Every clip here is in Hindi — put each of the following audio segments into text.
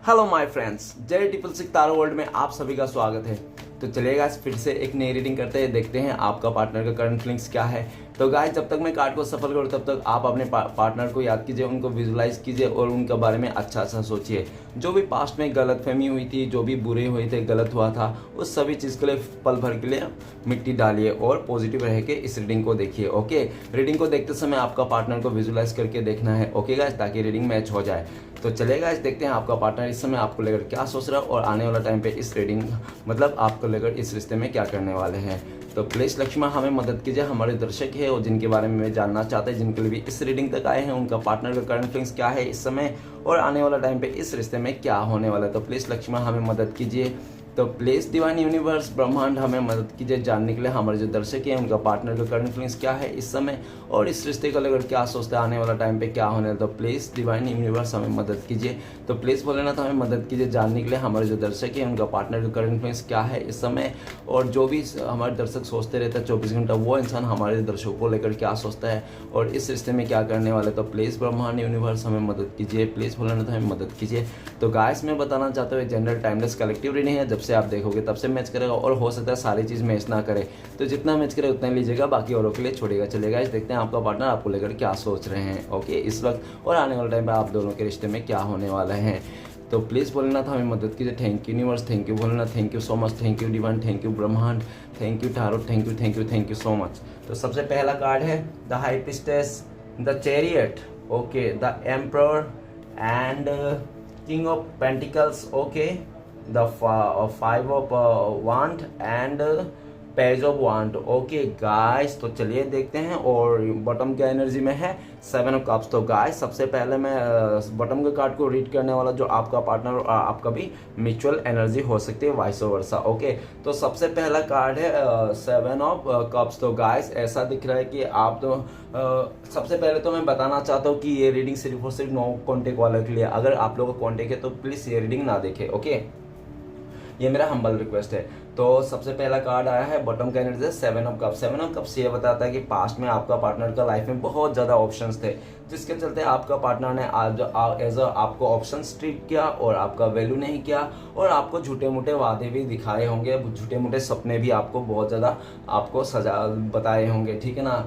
हेलो माय फ्रेंड्स, जय ट्रिपल सिक्स तारो वर्ल्ड में आप सभी का स्वागत है। तो चलिए गाइस, फिर से एक नई रीडिंग करते हैं, देखते हैं आपका पार्टनर का करंट फीलिंग्स क्या है। तो गाइस, जब तक मैं कार्ड को सफल करूँ तब तक आप अपने पार्टनर को याद कीजिए, उनको विजुलाइज कीजिए और उनके बारे में अच्छा अच्छा सोचिए। जो भी पास्ट में गलतफहमी हुई थी, जो भी बुरे हुए थे, गलत हुआ था, उस सभी चीज़ के लिए पल भर के लिए मिट्टी डालिए और पॉजिटिव रह के इस रीडिंग को देखिए। ओके, रीडिंग को देखते समय आपका पार्टनर को विजुलाइज करके देखना है। ओके गाइस, ताकि रीडिंग मैच हो जाए। तो चलिए गाइस, देखते हैं आपका पार्टनर इस समय आपको लेकर क्या सोच रहा है और आने वाला टाइम पे इस रीडिंग मतलब आपको लेकर इस रिश्ते में क्या करने वाले हैं। तो प्लीज़ लक्ष्मण हमें मदद कीजिए, हमारे दर्शक है और जिनके बारे में जानना चाहते हैं, जिनके लिए भी इस रीडिंग तक आए हैं, उनका पार्टनर का करंट फीलिंग्स क्या है इस समय और आने वाला टाइम पे इस रिश्ते में क्या होने वाला है। तो प्लीज़ लक्ष्मण हमें मदद कीजिए। तो प्लीज़ डिवाइन यूनिवर्स ब्रह्मांड हमें मदद कीजिए जानने के लिए हमारे जो दर्शक हैं उनका पार्टनर का करंट फीलिंग्स क्या है इस समय और इस रिश्ते को लेकर क्या सोचते हैं, आने वाला टाइम पे क्या होने। तो प्लीज़ डिवाइन यूनिवर्स हमें मदद कीजिए। तो प्लीज़ भोलेनाथ हमें मदद कीजिए जानने के लिए हमारे जो दर्शक हैं उनका पार्टनर का करंट फीलिंग्स क्या है इस समय और जो भी हमारे दर्शक सोचते रहते हैं 24 घंटा, वो इंसान हमारे दर्शकों को लेकर क्या सोचता है और इस रिश्ते में क्या करने वाले। तो प्लीज़ ब्रह्मांड यूनिवर्स हमें मदद कीजिए, प्लीज़ भोलेनाथ हमें मदद कीजिए। तो गाइस, मैं बताना चाहता हूँ जनरल टाइमलेस कलेक्टिव रीडिंग है, जब से आप देखोगे तब से मैच करेगा और हो सकता है सारी चीज़ मैच ना करे, तो जितना मैच करे उतना लीजिएगा, बाकी औरों के लिए छोड़ेगा। चलेगा इस देखते हैं आपका पार्टनर आपको लेकर क्या सोच रहे हैं ओके इस वक्त और आने वाले टाइम पे आप दोनों के रिश्ते में क्या होने वाला है। तो प्लीज़ भोलेनाथ हमें मदद कीजिए। Thank you universe, thank you Bholenath, thank you so much, thank you divine, thank you ब्रह्मांड, thank you tarot, thank you thank you thank you so much. तो सबसे पहला कार्ड है the high priestess, the chariot, okay, the emperor and king of pentacles, okay, the five of wand and page of wand. Okay guys, तो चलिए देखते हैं और बॉटम क्या एनर्जी में है 7 ऑफ कप्स। तो गाइस, सबसे पहले मैं बॉटम के कार्ड को रीड करने वाला, जो आपका पार्टनर और आपका भी म्यूचुअल एनर्जी हो सकती है, वाइस वर्सा। ओके, तो सबसे पहला कार्ड है 7 ऑफ कप्स। तो गाइस, ऐसा दिख रहा है कि आप तो सबसे पहले तो मैं बताना चाहता हूँ कि ये रीडिंग सिर्फ और सिर्फ नो कॉन्टेक्ट वालों के लिए। अगर आप लोगों का कॉन्टेक्ट है तो प्लीज़ ये रीडिंग ना देखें। ओके, ये मेरा हम्बल रिक्वेस्ट है। तो सबसे पहला कार्ड आया है बॉटम का energy 7 of cups. 7 of cups ये बताता है कि पास्ट में आपका पार्टनर का लाइफ में बहुत ज़्यादा ऑप्शंस थे, जिसके चलते आपका पार्टनर ने आज एज अ आपको ऑप्शन ट्रीट किया और आपका वैल्यू नहीं किया और आपको झूठे मूठे वादे भी दिखाए होंगे, झूठे मूठे सपने भी आपको बहुत ज़्यादा आपको सजा बताए होंगे, ठीक है ना।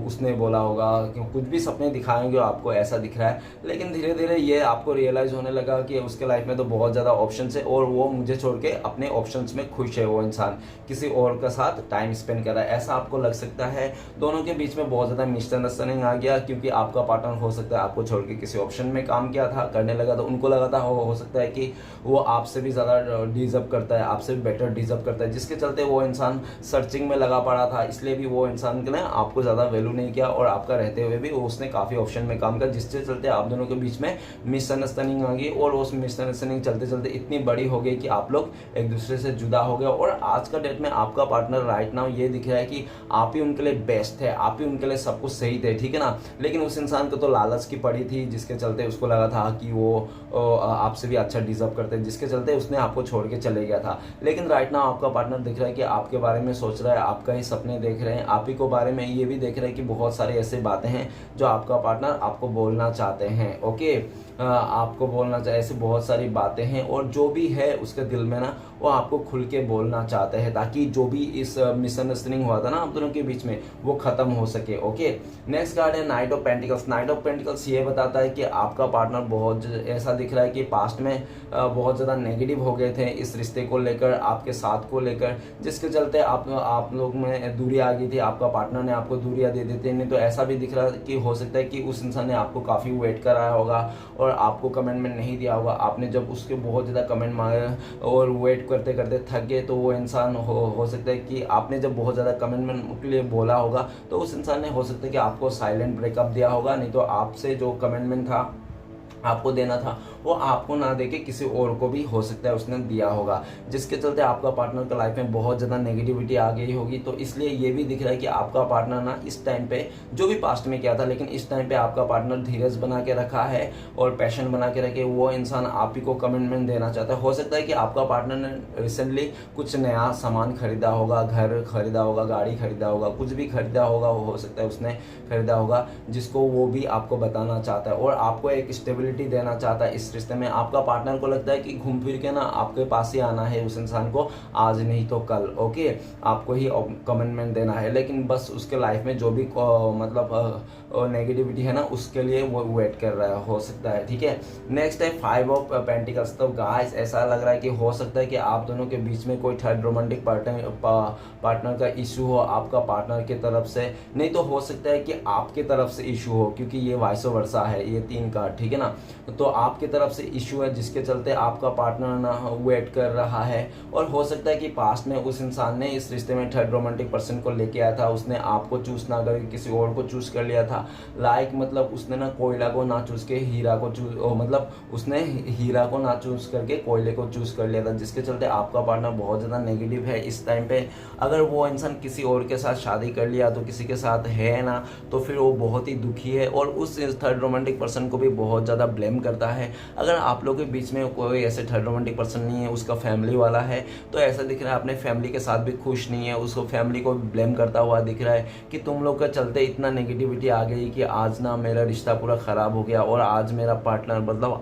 उसने बोला होगा कि कुछ भी सपने दिखाए होंगे आपको ऐसा दिख रहा है, लेकिन धीरे धीरे ये आपको रियलाइज़ होने लगा कि उसके लाइफ में तो बहुत ज़्यादा ऑप्शन है और वो मुझे छोड़ के अपने ऑप्शन में खुश है। वो इंसान किसी और के साथ टाइम स्पेंड कर रहा है, ऐसा आपको लग सकता है। दोनों के बीच में बहुत ज़्यादा मिसअंडरस्टैंडिंग आ गया, क्योंकि आपका पार्टनर हो सकता है आपको छोड़ के किसी ऑप्शन में काम किया था, करने लगा, तो उनको लगा था हो सकता है कि वो आपसे भी ज़्यादा डिजर्व करता है, आपसे भी बेटर डिजर्व करता है, जिसके चलते वो इंसान सर्चिंग में लगा पड़ा था। इसलिए भी वो इंसान ने आपको ज़्यादा वैल्यू नहीं किया और आपका रहते हुए भी उसने काफ़ी ऑप्शन में काम किया, जिसके चलते आप दोनों के बीच में मिसअंडरस्टैंडिंग आ गई और उस मिसअंडरस्टैंडिंग चलते चलते इतनी बड़ी हो गई कि आप लोग एक दूसरे से जुदा हो गए। और आज का डेट में आपका पार्टनर राइट नाउ ये दिख रहा है कि आप ही उनके लिए बेस्ट है, आप ही उनके लिए सब कुछ सही थे, ठीक है ना। लेकिन उस इंसान को तो लालच की पड़ी थी, जिसके चलते उसको लगा था कि वो आपसे भी अच्छा डिजर्व करते हैं, जिसके चलते उसने आपको छोड़ के चले गया था। लेकिन राइट नाउ आपका पार्टनर दिख रहा है कि आपके बारे में सोच रहा है, आपका ही सपने देख रहे हैं, आप ही को बारे में ये भी देख रहे हैं कि बहुत सारी ऐसी बातें हैं जो आपका पार्टनर आपको बोलना चाहते हैं। ओके, आपको बोलना चाहिए, ऐसी बहुत सारी बातें हैं और जो भी है उसके दिल में ना वो आपको खुल के बोलना चाहते हैं, ताकि जो भी इस मिसअंडरस्टैंडिंग हुआ था ना आप दोनों के बीच में वो खत्म हो सके। ओके, नेक्स्ट कार्ड है night of pentacles. Night of pentacles ये बताता है कि आपका पार्टनर बहुत ऐसा दिख रहा है कि पास्ट में बहुत ज़्यादा नेगेटिव हो गए थे इस रिश्ते को लेकर, आपके साथ को लेकर, जिसके चलते आप लोग में दूरी आ गई थी, आपका पार्टनर ने आपको दूरियां दे दी थी। नहीं तो ऐसा भी दिख रहा है कि हो सकता है कि उस इंसान ने आपको काफ़ी वेट कराया होगा और आपको कमेंटमेंट नहीं दिया होगा। आपने जब उसके बहुत ज़्यादा कमेंट मांगे और वेट करते करते थक गए, तो वो इंसान हो सकता है कि आपने जब बहुत ज़्यादा कमेंटमेंट के लिए बोला होगा तो उस इंसान ने हो सकता है कि आपको साइलेंट ब्रेकअप दिया होगा। नहीं तो आपसे जो कमेंटमेंट था आपको देना था वो आपको ना देके किसी और को भी हो सकता है उसने दिया होगा, जिसके चलते आपका पार्टनर का लाइफ में बहुत ज़्यादा नेगेटिविटी आ गई होगी। तो इसलिए ये भी दिख रहा है कि आपका पार्टनर ना इस टाइम पे जो भी पास्ट में किया था, लेकिन इस टाइम पे आपका पार्टनर धीरज बना के रखा है और पैशन बना के रखे, वो इंसान आप ही को कमिटमेंट देना चाहता है। हो सकता है कि आपका पार्टनर ने रिसेंटली कुछ नया सामान खरीदा होगा, घर खरीदा होगा, गाड़ी खरीदा होगा, कुछ भी खरीदा होगा, हो सकता है उसने खरीदा होगा, जिसको वो भी आपको बताना चाहता है और आपको एक स्टेबिलिटी स्टेबिलिटी देना चाहता है इस रिश्ते में। आपका पार्टनर को लगता है कि घूम फिर के ना आपके पास ही आना है उस इंसान को, आज नहीं तो कल, ओके, आपको ही कमिटमेंट देना है। लेकिन बस उसके लाइफ में जो भी मतलब नेगेटिविटी है ना, उसके लिए वो वेट कर रहा है, हो सकता है, ठीक है। नेक्स्ट है 5 ऑफ पेंटिकल्स। तो गाइस ऐसा लग रहा है कि हो सकता है कि आप दोनों के बीच में कोई थर्ड रोमांटिक पार्टनर का इशू हो, आपका पार्टनर की तरफ से, नहीं तो हो सकता है कि आपके तरफ से इशू हो, क्योंकि ये वाइस वर्सा है, ये 3 कार्ड, ठीक है ना। तो आपकी तरफ से इशू है जिसके चलते आपका पार्टनर ना वेट कर रहा है। और हो सकता है कि पास्ट में उस इंसान ने इस रिश्ते में थर्ड रोमांटिक पर्सन को लेके आया था, उसने आपको चूज ना करके किसी और को चूज कर लिया था। मतलब उसने ना कोयला को ना चूज के हीरा को चूज, मतलब उसने हीरा को ना चूज करके कोयले को चूज कर लिया था, जिसके चलते आपका पार्टनर बहुत ज़्यादा नेगेटिव है इस टाइम पे। अगर वो इंसान किसी और के साथ शादी कर लिया तो किसी के साथ है ना, तो फिर वो बहुत ही दुखी है और उस थर्ड रोमांटिक पर्सन को भी बहुत ज़्यादा ब्लेम करता है। अगर आप लोगों के बीच में कोई ऐसे थर्ड रोमांटिक पर्सन नहीं है, उसका फैमिली वाला है, तो ऐसा दिख रहा है अपने फैमिली के साथ भी खुश नहीं है, उसको फैमिली को ब्लेम करता हुआ दिख रहा है कि तुम लोग के चलते इतना नेगेटिविटी आ गई कि आज ना मेरा रिश्ता पूरा ख़राब हो गया और आज मेरा पार्टनर मतलब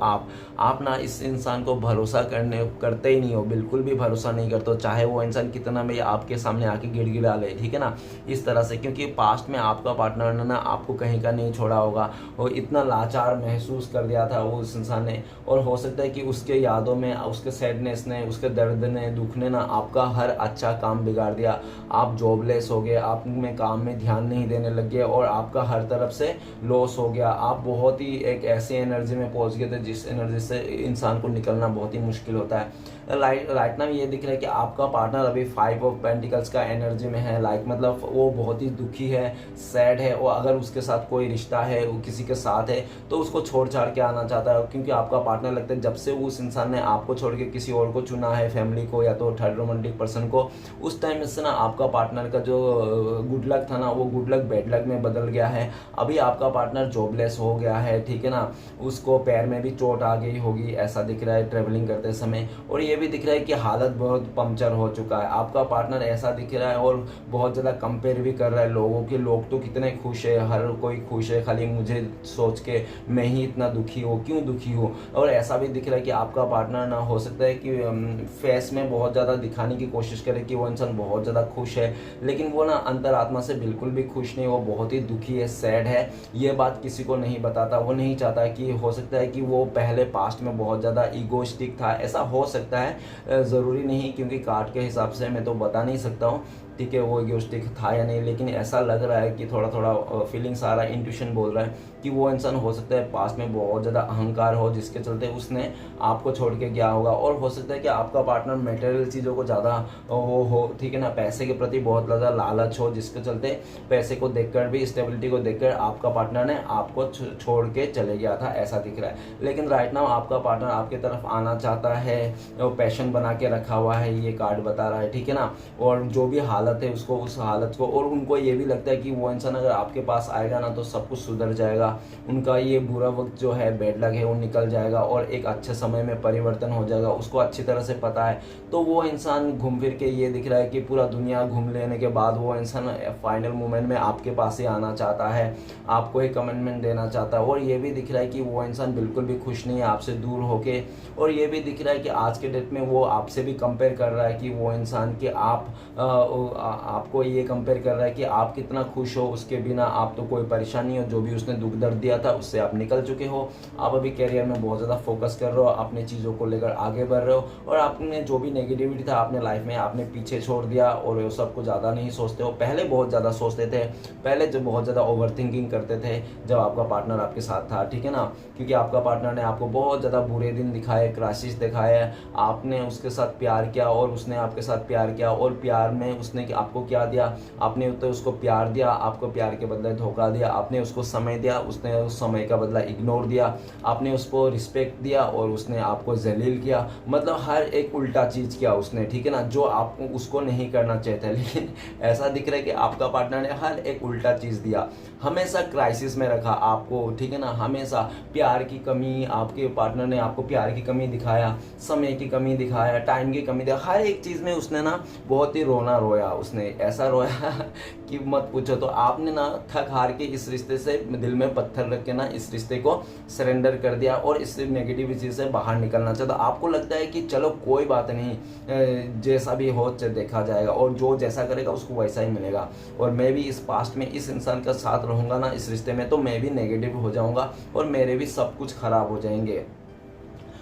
आप ना इस इंसान को भरोसा करते ही नहीं हो, बिल्कुल भी भरोसा नहीं करते हो, चाहे वो इंसान कितना भी आपके सामने आके गिड़गिड़ा ले, ठीक है ना, इस तरह से। क्योंकि पास्ट में आपका पार्टनर ने ना आपको कहीं का नहीं छोड़ा होगा, और इतना लाचार महसूस कर दिया था वो उस इंसान ने, और हो सकता है कि उसके यादों में, उसके सैडनेस ने, उसके दर्द ने, दुख ने ना आपका हर अच्छा काम बिगाड़ दिया। आप जॉबलेस हो गए, आप में काम में ध्यान नहीं देने लग गए और आपका हर तरफ से लॉस हो गया। आप बहुत ही एक ऐसी एनर्जी में पहुंच गए थे जिस एनर्जी से इंसान को निकलना बहुत ही मुश्किल होता है। राइट नाउ ये दिख रहा है कि आपका पार्टनर अभी 5 ऑफ पेंटिकल्स का एनर्जी में है, मतलब वो बहुत ही दुखी है, सैड है, और अगर उसके साथ कोई रिश्ता है, वो किसी के साथ है, तो उसको छोड़ छाड़ के आना चाहता है। क्योंकि आपका पार्टनर लगता है जब से उस इंसान ने आपको छोड़ के किसी और को चुना है, फैमिली को या तो थर्ड रोमांटिक पर्सन को, उस टाइम से ना आपका पार्टनर का जो गुड लक था ना, वो गुड लक बैड लक में बदल गया है। अभी आपका पार्टनर जॉबलेस हो गया है, ठीक है ना, उसको पैर में भी चोट आ गई होगी, ऐसा दिख रहा है ट्रेवलिंग करते समय। और ये भी दिख रहा है कि हालत बहुत पंक्चर हो चुका है आपका पार्टनर, ऐसा दिख रहा है। और बहुत ज़्यादा कंपेयर भी कर रहा है लोगों के, लोग तो कितने खुश है, हर कोई खुश है, खाली मुझे सोच के मैं ही इतना दुखी हूँ, क्यों दुखी हूँ। और ऐसा भी दिख रहा है कि आपका पार्टनर ना हो सकता है कि फेस में बहुत ज़्यादा दिखाने की कोशिश करे कि वो इंसान बहुत ज़्यादा खुश है, लेकिन वो ना अंतरात्मा से बिल्कुल भी खुश नहीं, वो बहुत ही दुखी है, सैड है। ये बात किसी को नहीं बताता, वो नहीं चाहता कि, हो सकता है कि वो पहले पास्ट में बहुत ज़्यादा ईगोइस्टिक था, ऐसा हो सकता है, ज़रूरी नहीं, क्योंकि कार्ड के हिसाब से मैं तो बता नहीं सकता हूँ, ठीक है, वो ईगोइस्टिक था या नहीं, लेकिन ऐसा लग रहा है कि थोड़ा थोड़ा फीलिंग्स आ रहा है, इंट्यूशन बोल रहा है कि वो इंसान हो सकता है पास्ट में बहुत ज़्यादा अहंकार हो, जिसके चलते उसने आपको छोड़ के गया होगा। और हो सकता है कि आपका पार्टनर मटेरियल चीज़ों को ज़्यादा हो, ठीक है ना, पैसे के प्रति बहुत ज़्यादा लालच हो, जिसके चलते पैसे को देखकर भी, स्टेबिलिटी को देखकर आपका पार्टनर ने आपको छोड़ के चले गया था, ऐसा दिख रहा है। लेकिन राइट नाउ आपका पार्टनर आपकी तरफ आना चाहता है, पैशन बना के रखा हुआ है, ये कार्ड बता रहा है, ठीक है ना। और जो भी हालत है उसको, उस हालत को, और उनको ये भी लगता है कि वो इंसान अगर आपके पास आएगा ना तो सब कुछ सुधर जाएगा, उनका ये बुरा वक्त जो है, बैड लक है, वो निकल जाएगा और एक अच्छे समय में परिवर्तन हो जाएगा, उसको अच्छी तरह से पता है। तो वो इंसान घूम फिर के ये दिख रहा है कि पूरा दुनिया घूम लेने के बाद वो इंसान फाइनल मोमेंट में आपके पास ही आना चाहता है, आपको एक कमिटमेंट देना चाहता है। और ये भी दिख रहा है कि वो इंसान बिल्कुल भी खुश नहीं है आपसे दूर होके। और ये भी दिख रहा है कि आज के डेट में वो आपसे भी कंपेयर कर रहा है कि वो इंसान कि आपको ये कंपेयर कर रहा है कि आप कितना खुश हो उसके बिना, आप तो कोई परेशानी हो, जो भी उसने दुख दर्द दिया था उससे आप निकल चुके हो, आप अभी करियर में बहुत ज़्यादा फोकस कर रहे हो, अपनी चीज़ों को लेकर आगे बढ़ रहे हो, और आपने जो भी नेगेटिविटी था अपने लाइफ में आपने पीछे छोड़ दिया, और वो सब कुछ ज़्यादा नहीं सोचते हो। पहले बहुत ज़्यादा सोचते थे, पहले जब बहुत ज़्यादा ओवर थिंकिंग करते थे जब आपका पार्टनर आपके साथ था, ठीक है ना, क्योंकि आपका पार्टनर ने आपको बहुत ज़्यादा बुरे दिन दिखाए, क्राइसिस दिखाए, आपने उसके साथ प्यार किया और उसने आपके साथ प्यार किया, और प्यार में उसने आपको क्या दिया, आपने तो उसको प्यार दिया, आपको प्यार के बदले धोखा दिया, आपने उसको समय दिया, उसने उस समय का बदला इग्नोर दिया, आपने उसको रिस्पेक्ट दिया और उसने आपको जलील किया, मतलब हर एक उल्टा चीज़ किया उसने, ठीक है ना, जो आपको उसको नहीं करना चाहते। लेकिन ऐसा दिख रहा है कि आपका पार्टनर ने हर एक उल्टा चीज़ दिया, हमेशा क्राइसिस में रखा आपको, ठीक है ना, हमेशा प्यार की कमी, आपके पार्टनर ने आपको प्यार की कमी दिखाया, समय की कमी दिखाया, टाइम की कमी दिखाया, हर एक चीज़ में उसने ना बहुत ही रोना रोया रोया, उसने ऐसा रोया कि मत पूछो। तो आपने ना थक हार के इस रिश्ते से दिल में पत्थर रख के ना इस रिश्ते को सरेंडर कर दिया और इस नेगेटिविटी से बाहर निकलना चाहता। आपको लगता है कि चलो कोई बात नहीं, जैसा भी हो देखा जाएगा और जो जैसा करेगा उसको वैसा ही मिलेगा, और मैं भी इस पास्ट में इस इंसान का साथ रहूँगा ना इस रिश्ते में, तो मैं भी नेगेटिव हो जाऊँगा और मेरे भी सब कुछ खराब हो जाएंगे।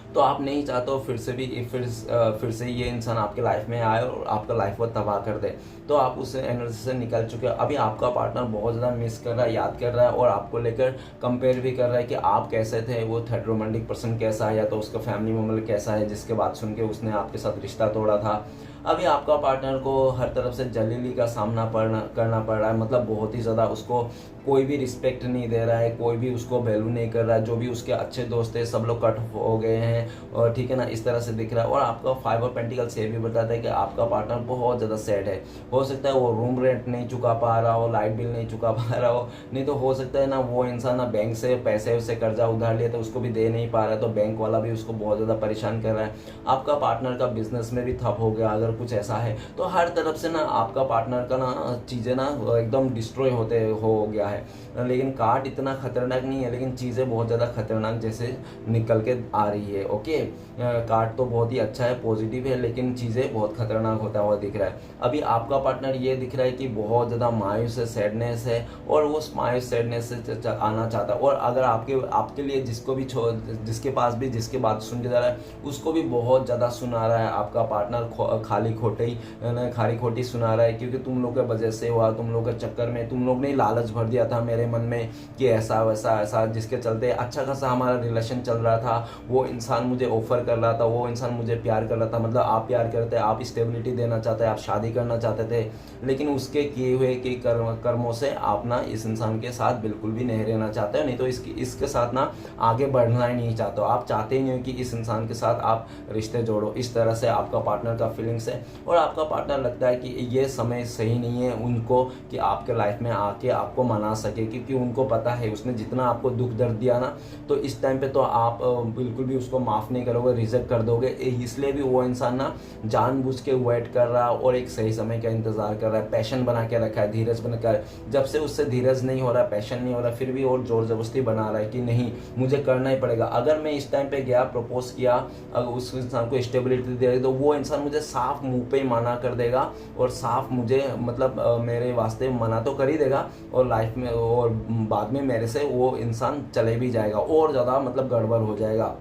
तो आप नहीं चाहते हो फिर से ये इंसान आपके लाइफ में आए और आपका लाइफ को तबाह कर दे। तो आप उस एनर्जी से निकल चुके हो। अभी आपका पार्टनर बहुत ज़्यादा मिस कर रहा है, याद कर रहा है और आपको लेकर कंपेयर भी कर रहा है कि आप कैसे थे, वो थर्ड रोमांटिक पर्सन कैसा है, या तो उसका फैमिली मेम्बर कैसा है जिसके बात सुन के उसने आपके साथ रिश्ता तोड़ा था। अभी आपका पार्टनर को हर तरफ से जलीली का सामना करना पड़ रहा है, मतलब बहुत ही ज़्यादा उसको कोई भी रिस्पेक्ट नहीं दे रहा है, कोई भी उसको वैल्यू नहीं कर रहा है, जो भी उसके अच्छे दोस्त थे सब लोग कट हो गए हैं और ठीक है ना, इस तरह से दिख रहा है। और आपका 5 ऑफ पेंटिकल्स ये भी बताता है कि आपका पार्टनर बहुत ज़्यादा सैड है। हो सकता है वो रूम रेंट नहीं चुका पा रहा हो, लाइट बिल नहीं चुका पा रहा हो, नहीं तो हो सकता है ना वो इंसान ना बैंक से पैसे उसे कर्जा उधार लिया तो उसको भी दे नहीं पा रहा है, तो बैंक वाला भी उसको बहुत ज़्यादा परेशान कर रहा है। आपका पार्टनर का बिजनेस में भी ठप हो गया अगर कुछ ऐसा है, तो हर तरफ से ना आपका पार्टनर का ना चीज़ें ना एकदम डिस्ट्रॉय होते हो गया है। लेकिन कार्ड इतना खतरनाक नहीं है, लेकिन चीज़ें बहुत ज़्यादा खतरनाक जैसे निकल के आ रही है। ओके, कार्ड तो बहुत ही अच्छा है, पॉजिटिव है, लेकिन चीज़ें बहुत खतरनाक होता हुआ दिख रहा है। अभी आपका पार्टनर ये दिख रहा है कि बहुत ज़्यादा मायूस है, सैडनेस है, और वो मायूस सैडनेस से आना चाहता है। और अगर आपके लिए जिसके पास भी जिसके बात सुन के जा रहा है उसको भी बहुत ज़्यादा सुना रहा है आपका पार्टनर, खाली खोटी सुना रहा है, क्योंकि तुम लोग के वजह से हुआ, तुम लोग के चक्कर में तुम लोग ने लालच भर दिया था मेरे मन में कि ऐसा वैसा ऐसा, जिसके चलते अच्छा खासा हमारा रिलेशन चल रहा था। वो इंसान मुझे ऑफर कर रहा था, वो इंसान मुझे प्यार कर रहा था, मतलब आप प्यार करते, आप स्टेबिलिटी देना चाहते, आप शादी करना चाहते थे, लेकिन उसके किए हुए के कर्मों से आप ना इस इंसान के साथ बिल्कुल भी नहीं रहना चाहते हो, नहीं तो इसके साथ ना आगे बढ़ना ही नहीं चाहते हो। आप चाहते ही नहीं हो कि इस इंसान के साथ आप रिश्ते जोड़ो। इस तरह से आपका पार्टनर का फीलिंग्स है, और आपका पार्टनर लगता है कि ये समय सही नहीं है उनको कि आपके लाइफ में आके आपको मना सके, क्योंकि उनको पता है उसने जितना आपको दुख दर्द दिया ना, तो इस टाइम पे तो आप बिल्कुल भी उसको माफ़ नहीं करोगे, रिजेक्ट कर दोगे। इसलिए भी वो इंसान ना जानबूझ के वेट कर रहा है और एक सही समय का इंतजार कर रहा है, पैशन बना के रखा है, धीरज बनाकर। जब से उससे धीरज नहीं हो रहा, पैशन नहीं हो रहा, फिर भी और जोर जबरदस्ती बना रहा है कि नहीं मुझे करना ही पड़ेगा। अगर मैं इस टाइम पे गया, प्रपोज किया, अगर उस इंसान को स्टेबिलिटी दे रही, तो वो इंसान मुझे साफ मुंह पे ही मना कर देगा और साफ मुझे मतलब मेरे वास्ते मना तो कर ही देगा, और लाइफ में और बाद में मेरे से वो इंसान चले भी जाएगा और ज़्यादा मतलब गड़बड़ हो जाएगा।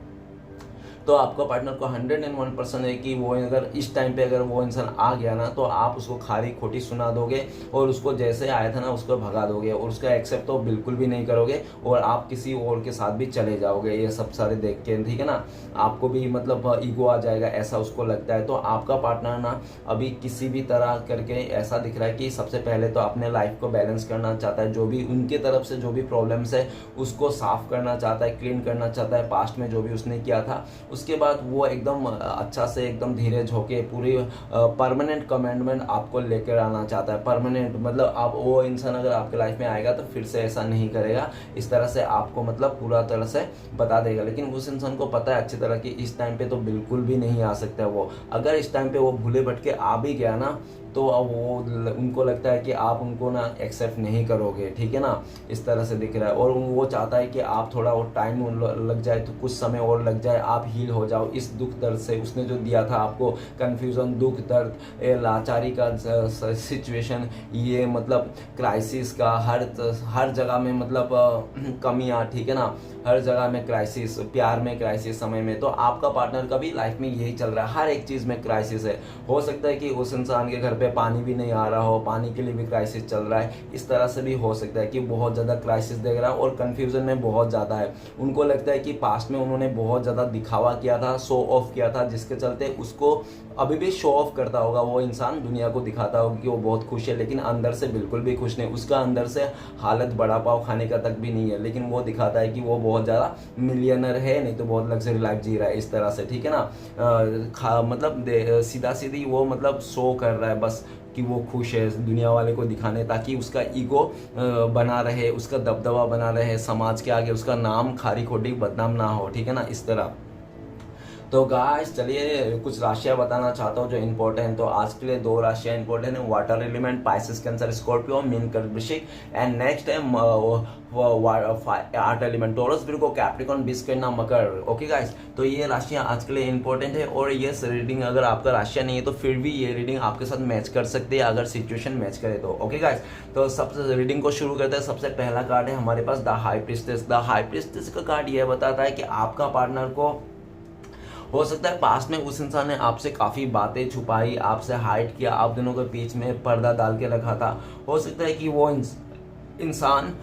तो आपका पार्टनर को 101% है कि वो अगर इस टाइम पे अगर वो इंसान आ गया ना, तो आप उसको खाली खोटी सुना दोगे और उसको जैसे आया था ना उसको भगा दोगे, और उसका एक्सेप्ट तो बिल्कुल भी नहीं करोगे, और आप किसी और के साथ भी चले जाओगे ये सब सारे देख के, ठीक है ना। आपको भी मतलब ईगो आ जाएगा, ऐसा उसको लगता है। तो आपका पार्टनर ना अभी किसी भी तरह करके ऐसा दिख रहा है कि सबसे पहले तो अपने लाइफ को बैलेंस करना चाहता है, जो भी उनके तरफ से जो भी प्रॉब्लम्स है उसको साफ करना चाहता है, क्लीन करना चाहता है, पास्ट में जो भी उसने किया था। उसके बाद वो एकदम अच्छा से एकदम धीरज होके पूरी परमानेंट कमिटमेंट आपको लेकर आना चाहता है। परमानेंट मतलब आप वो इंसान अगर आपके लाइफ में आएगा तो फिर से ऐसा नहीं करेगा, इस तरह से आपको मतलब पूरा तरह से बता देगा। लेकिन उस इंसान को पता है अच्छी तरह कि इस टाइम पे तो बिल्कुल भी नहीं आ सकता वो। अगर इस टाइम पे वो भूले भटके आ भी गया ना, तो अब वो उनको लगता है कि आप उनको ना एक्सेप्ट नहीं करोगे, ठीक है ना, इस तरह से दिख रहा है। और वो चाहता है कि आप थोड़ा और टाइम लग जाए, तो कुछ समय और लग जाए, आप हील हो जाओ इस दुख दर्द से। उसने जो दिया था आपको कन्फ्यूज़न, दुख दर्द, लाचारी का सिचुएशन, ये मतलब क्राइसिस का हर जगह में मतलब कमियाँ, ठीक है ना, हर जगह में क्राइसिस, प्यार में क्राइसिस, समय में। तो आपका पार्टनर का भी लाइफ में यही चल रहा है, हर एक चीज़ में क्राइसिस है। हो सकता है कि उस इंसान के घर पे पानी भी नहीं आ रहा हो, पानी के लिए भी क्राइसिस चल रहा है, इस तरह से भी हो सकता है कि बहुत ज़्यादा क्राइसिस देख रहा है और कन्फ्यूज़न में बहुत ज़्यादा है। उनको लगता है कि पास्ट में उन्होंने बहुत ज़्यादा दिखावा किया था, शो ऑफ किया था, जिसके चलते उसको अभी भी शो ऑफ करता होगा वो इंसान, दुनिया को दिखाता होगा कि वो बहुत खुश है, लेकिन अंदर से बिल्कुल भी खुश नहीं। उसका अंदर से हालत बड़ा पाव खाने का तक भी नहीं है, लेकिन वो दिखाता है कि वो बहुत ज़्यादा मिलियनर है, नहीं तो बहुत लग्जरी लाइफ जी रहा है, इस तरह से, ठीक है ना। मतलब सीधा सीधी वो मतलब शो कर रहा है बस कि वो खुश है, दुनिया वाले को दिखाने, ताकि उसका ईगो बना रहे, उसका दबदबा बना रहे समाज के आगे, उसका नाम खारी खोटी बदनाम ना हो, ठीक है ना, इस तरह। तो गाइस चलिए कुछ राशियां बताना चाहता हूँ जो इंपॉर्टेंट। तो आज के लिए 2 राशियां इंपॉर्टेंट है, water element Pisces cancer Scorpio, mean कर्क वृश्चिक, एंड नेक्स्ट है art element taurus Virgo Capricorn बीस कन्या मकर। ओके गाइस, तो ये राशियां आज के लिए इंपॉर्टेंट है। और ये रीडिंग अगर आपका राशियां नहीं है तो फिर भी ये रीडिंग आपके साथ मैच कर सकती है अगर सिचुएशन मैच करे तो। ओके गाइस, तो सबसे रीडिंग को शुरू करते हैं। सबसे पहला कार्ड है हमारे पास the high priestess. The high priestess का कार्ड ये बताता है कि आपका पार्टनर को हो सकता है पास्ट में उस इंसान ने आपसे काफ़ी बातें छुपाई, आपसे हाइड किया, आप दोनों के बीच में पर्दा डाल के रखा था। हो सकता है कि वो इंसान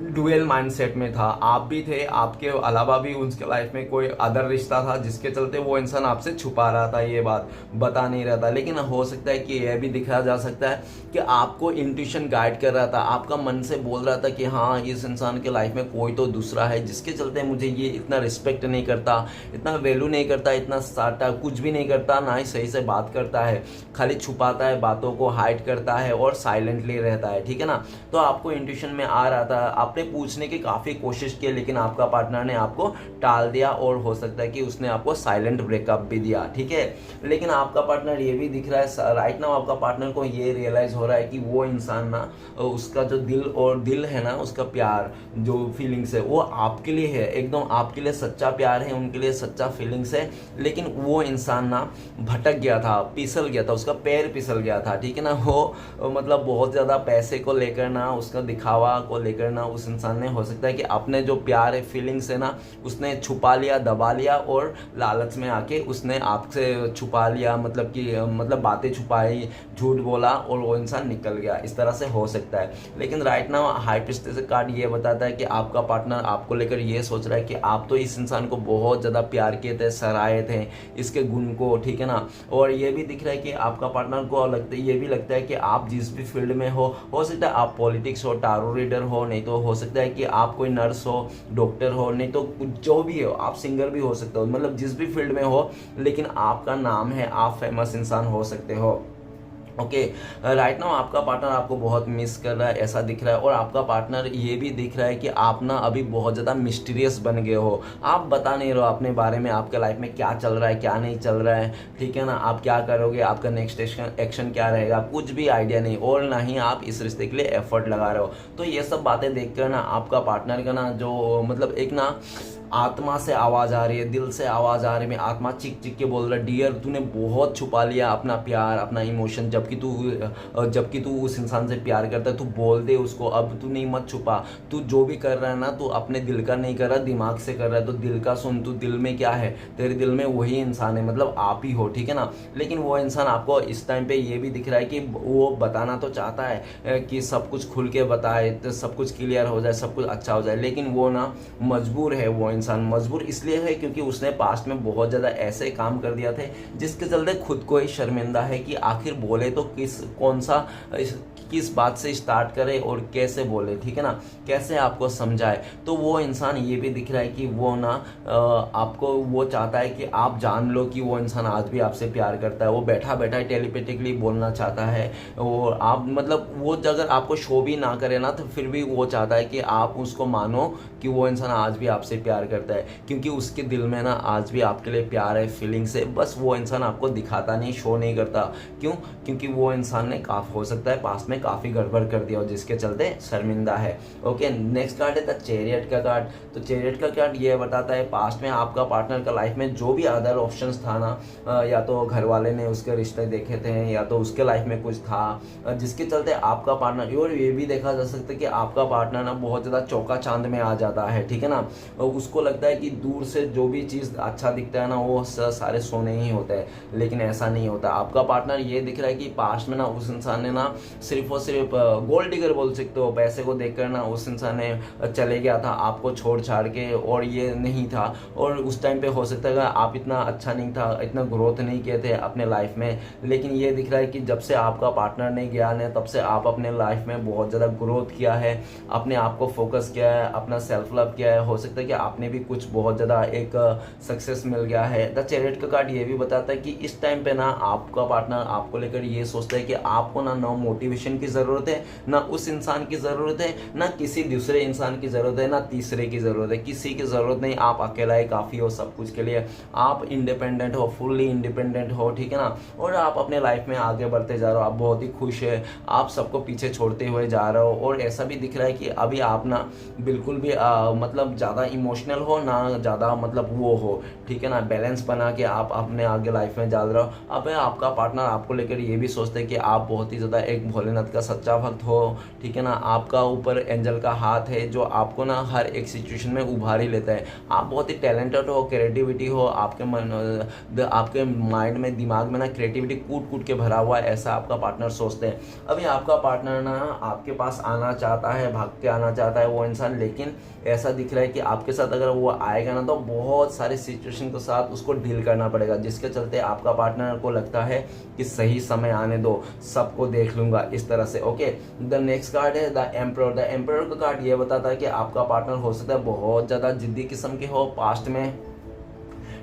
डुअल माइंडसेट में था, आप भी थे, आपके अलावा भी उसके लाइफ में कोई अदर रिश्ता था जिसके चलते वो इंसान आपसे छुपा रहा था, ये बात बता नहीं रहा था। लेकिन हो सकता है कि यह भी दिखाया जा सकता है कि आपको इंट्यूशन गाइड कर रहा था, आपका मन से बोल रहा था कि हाँ इस इंसान के लाइफ में कोई तो दूसरा है जिसके चलते मुझे ये इतना रिस्पेक्ट नहीं करता, इतना वैल्यू नहीं करता, इतना साटा कुछ भी नहीं करता, ना ही सही से बात करता है, खाली छुपाता है, बातों को हाइड करता है और साइलेंटली रहता है। ठीक है ना, तो आपको इंट्यूशन में आ रहा था, आपने पूछने की काफी कोशिश की लेकिन आपका पार्टनर ने आपको टाल दिया और हो सकता है कि उसने आपको साइलेंट ब्रेकअप भी दिया। ठीक है, लेकिन आपका पार्टनर ये भी दिख रहा है राइट नाउ, आपका पार्टनर को ये रियलाइज हो रहा है कि वो इंसान ना, उसका जो दिल है ना, उसका प्यार जो फीलिंग्स है वो आपके लिए है, एकदम आपके लिए सच्चा प्यार है, उनके लिए सच्चा फीलिंग्स है। लेकिन वो इंसान ना भटक गया था, फिसल गया था, उसका पैर फिसल गया था। ठीक है ना, वो मतलब बहुत ज्यादा पैसे को लेकर ना, उसका दिखावा को लेकर ना, उस इंसान ने हो सकता है कि अपने जो प्यार है फीलिंग्स है ना उसने छुपा लिया, दबा लिया और लालच में आके उसने आपसे छुपा लिया, मतलब बातें छुपाई, झूठ बोला और वो इंसान निकल गया। इस तरह से हो सकता है। लेकिन right now high priestess card ये बताता है कि आपका पार्टनर आपको लेकर ये सोच रहा है कि आप तो इस इंसान को बहुत ज़्यादा प्यार किए थे, सराहे थे इसके गुण को। ठीक है ना, और ये भी दिख रहा है कि आपका पार्टनर को ये भी लगता है कि आप जिस भी फील्ड में हो सकता है आप पॉलिटिक्स हो, टारो रीडर हो, नहीं तो हो सकता है कि आप कोई नर्स हो, डॉक्टर हो, नहीं तो जो भी हो, आप सिंगर भी हो सकते हो, मतलब जिस भी फील्ड में हो, लेकिन आपका नाम है, आप फेमस इंसान हो सकते हो। ओके, राइट नाउ आपका पार्टनर आपको बहुत मिस कर रहा है ऐसा दिख रहा है। और आपका पार्टनर ये भी दिख रहा है कि आप ना अभी बहुत ज़्यादा मिस्टीरियस बन गए हो, आप बता नहीं रहे हो अपने बारे में, आपके लाइफ में क्या चल रहा है क्या नहीं चल रहा है। ठीक है ना, आप क्या करोगे, आपका नेक्स्ट एक्शन क्या रहेगा, कुछ भी आइडिया नहीं, और ना ही आप इस रिश्ते के लिए एफर्ट लगा रहे हो। तो ये सब बातें देख कर ना आपका पार्टनर का ना जो मतलब एक ना आत्मा से आवाज आ रही है, दिल से आवाज आ रही है, आत्मा चिक चिक के बोल रहा है डियर तूने बहुत छुपा लिया अपना प्यार, अपना इमोशन, जबकि तू उस इंसान से प्यार करता है, तू बोल दे उसको, अब तू नहीं मत छुपा, तू जो भी कर रहा है ना तू अपने दिल का नहीं कर रहा, दिमाग से कर रहा है, तो दिल का सुन, तू दिल में क्या है, तेरे दिल में वही इंसान है, मतलब आप ही हो। ठीक है ना, लेकिन वो इंसान आपको इस टाइम पे ये भी दिख रहा है कि वो बताना तो चाहता है कि सब कुछ खुल के बताए, तो सब कुछ क्लियर हो जाए, सब कुछ अच्छा हो जाए, लेकिन वो ना मजबूर है। वो इंसान मजबूर इसलिए है क्योंकि उसने पास्ट में बहुत ज़्यादा ऐसे काम कर दिया थे जिसके चलते खुद को ही शर्मिंदा है कि आखिर बोले तो किस बात से स्टार्ट करे और कैसे बोले। ठीक है ना, कैसे आपको समझाए। तो वो इंसान ये भी दिख रहा है कि वो ना आपको वो चाहता है कि आप जान लो कि वो इंसान आज भी आपसे प्यार करता है, वो बैठा बैठा टेलीपैथिकली बोलना चाहता है। और आप मतलब वो अगर आपको शो भी ना करे ना तो फिर भी वो चाहता है कि आप उसको मानो कि वो इंसान आज भी आपसे प्यार करता है, क्योंकि उसके दिल में ना आज भी आपके लिए प्यार है, फीलिंग्स है, बस वो इंसान आपको दिखाता नहीं, शो नहीं करता। क्यों? क्योंकि वो इंसान ने काफ़ी हो सकता है पास्ट में काफ़ी गड़बड़ कर दिया हो जिसके चलते शर्मिंदा है। ओके, नेक्स्ट कार्ड है द चैरियट का कार्ड। तो चैरियट का कार्ड ये बताता है पास्ट में आपका पार्टनर का लाइफ में जो भी अदर ऑप्शंस था ना, या तो घर वाले ने उसके रिश्ते देखे थे या तो उसके लाइफ में कुछ था जिसके चलते आपका पार्टनर, और ये भी देखा जा सकता है कि आपका पार्टनर ना बहुत ज़्यादा चौका चांद में आ जाता है। ठीक है ना, उसको लगता है कि दूर से जो भी चीज़ अच्छा दिखता है ना वो सारे सोने ही होते हैं, लेकिन ऐसा नहीं होता। आपका पार्टनर ये दिख रहा है कि पास्ट में ना उस इंसान ने ना सिर्फ और सिर्फ गोल्ड डिगर बोल सकते हो, पैसे को देखकर ना उस इंसान ने चले गया था आपको छोड़ छाड़ के, और ये नहीं था। और उस टाइम पे हो सकता है आप इतना अच्छा नहीं था, इतना ग्रोथ नहीं किए थे अपने लाइफ में, लेकिन ये दिख रहा है कि जब से आपका पार्टनर ने गया है तब से आप अपने लाइफ में बहुत ज़्यादा ग्रोथ किया है, अपने आप को फोकस किया है, अपना सेल्फ लव किया है। हो सकता है कि आपने में भी कुछ बहुत ज़्यादा एक सक्सेस मिल गया है। द चैरियट का कार्ड ये भी बताता है कि इस टाइम पे ना आपका पार्टनर आपको लेकर ये सोचता है कि आपको ना मोटिवेशन की ज़रूरत है, ना उस इंसान की ज़रूरत है, ना किसी दूसरे इंसान की ज़रूरत है, ना तीसरे की ज़रूरत है, किसी की ज़रूरत नहीं। आप अकेला ही काफ़ी हो सब कुछ के लिए। आप इंडिपेंडेंट हो, फुल्ली इंडिपेंडेंट हो, ठीक है ना, और आप अपने लाइफ में आगे बढ़ते जा रहे हो। आप बहुत ही खुश है, आप सबको पीछे छोड़ते हुए जा रहे हो। और ऐसा भी दिख रहा है कि अभी आप ना बिल्कुल भी मतलब ज़्यादा इमोशनल हो ना ज़्यादा मतलब वो हो, ठीक है ना, बैलेंस बना के आप अपने आगे लाइफ में जा रहे हो। अब आपका पार्टनर आपको लेकर ये भी सोचते हैं कि आप बहुत ही ज़्यादा एक भोलेनाथ का सच्चा भक्त हो, ठीक है ना, आपका ऊपर एंजल का हाथ है जो आपको ना हर एक सिचुएशन में उभार ही लेता है। आप बहुत ही टैलेंटेड हो, क्रिएटिविटी हो, आपके माइंड में, दिमाग में ना क्रिएटिविटी कूट कूट के भरा हुआ है, ऐसा आपका पार्टनर सोचते हैं। अभी आपका पार्टनर ना आपके पास आना चाहता है, भाग के आना चाहता है वो इंसान, लेकिन ऐसा दिख रहा है कि आपके साथ अगर वो आएगा ना तो बहुत सारे सिचुएशन के साथ उसको डील करना पड़ेगा, जिसके चलते आपका पार्टनर को लगता है कि सही समय आने दो, सबको देख लूंगा इस तरह से। ओके, द नेक्स्ट कार्ड है द एम्परर। द एम्परर का कार्ड ये बताता है कि आपका पार्टनर हो सकता है बहुत ज़्यादा जिद्दी किस्म के हो पास्ट में,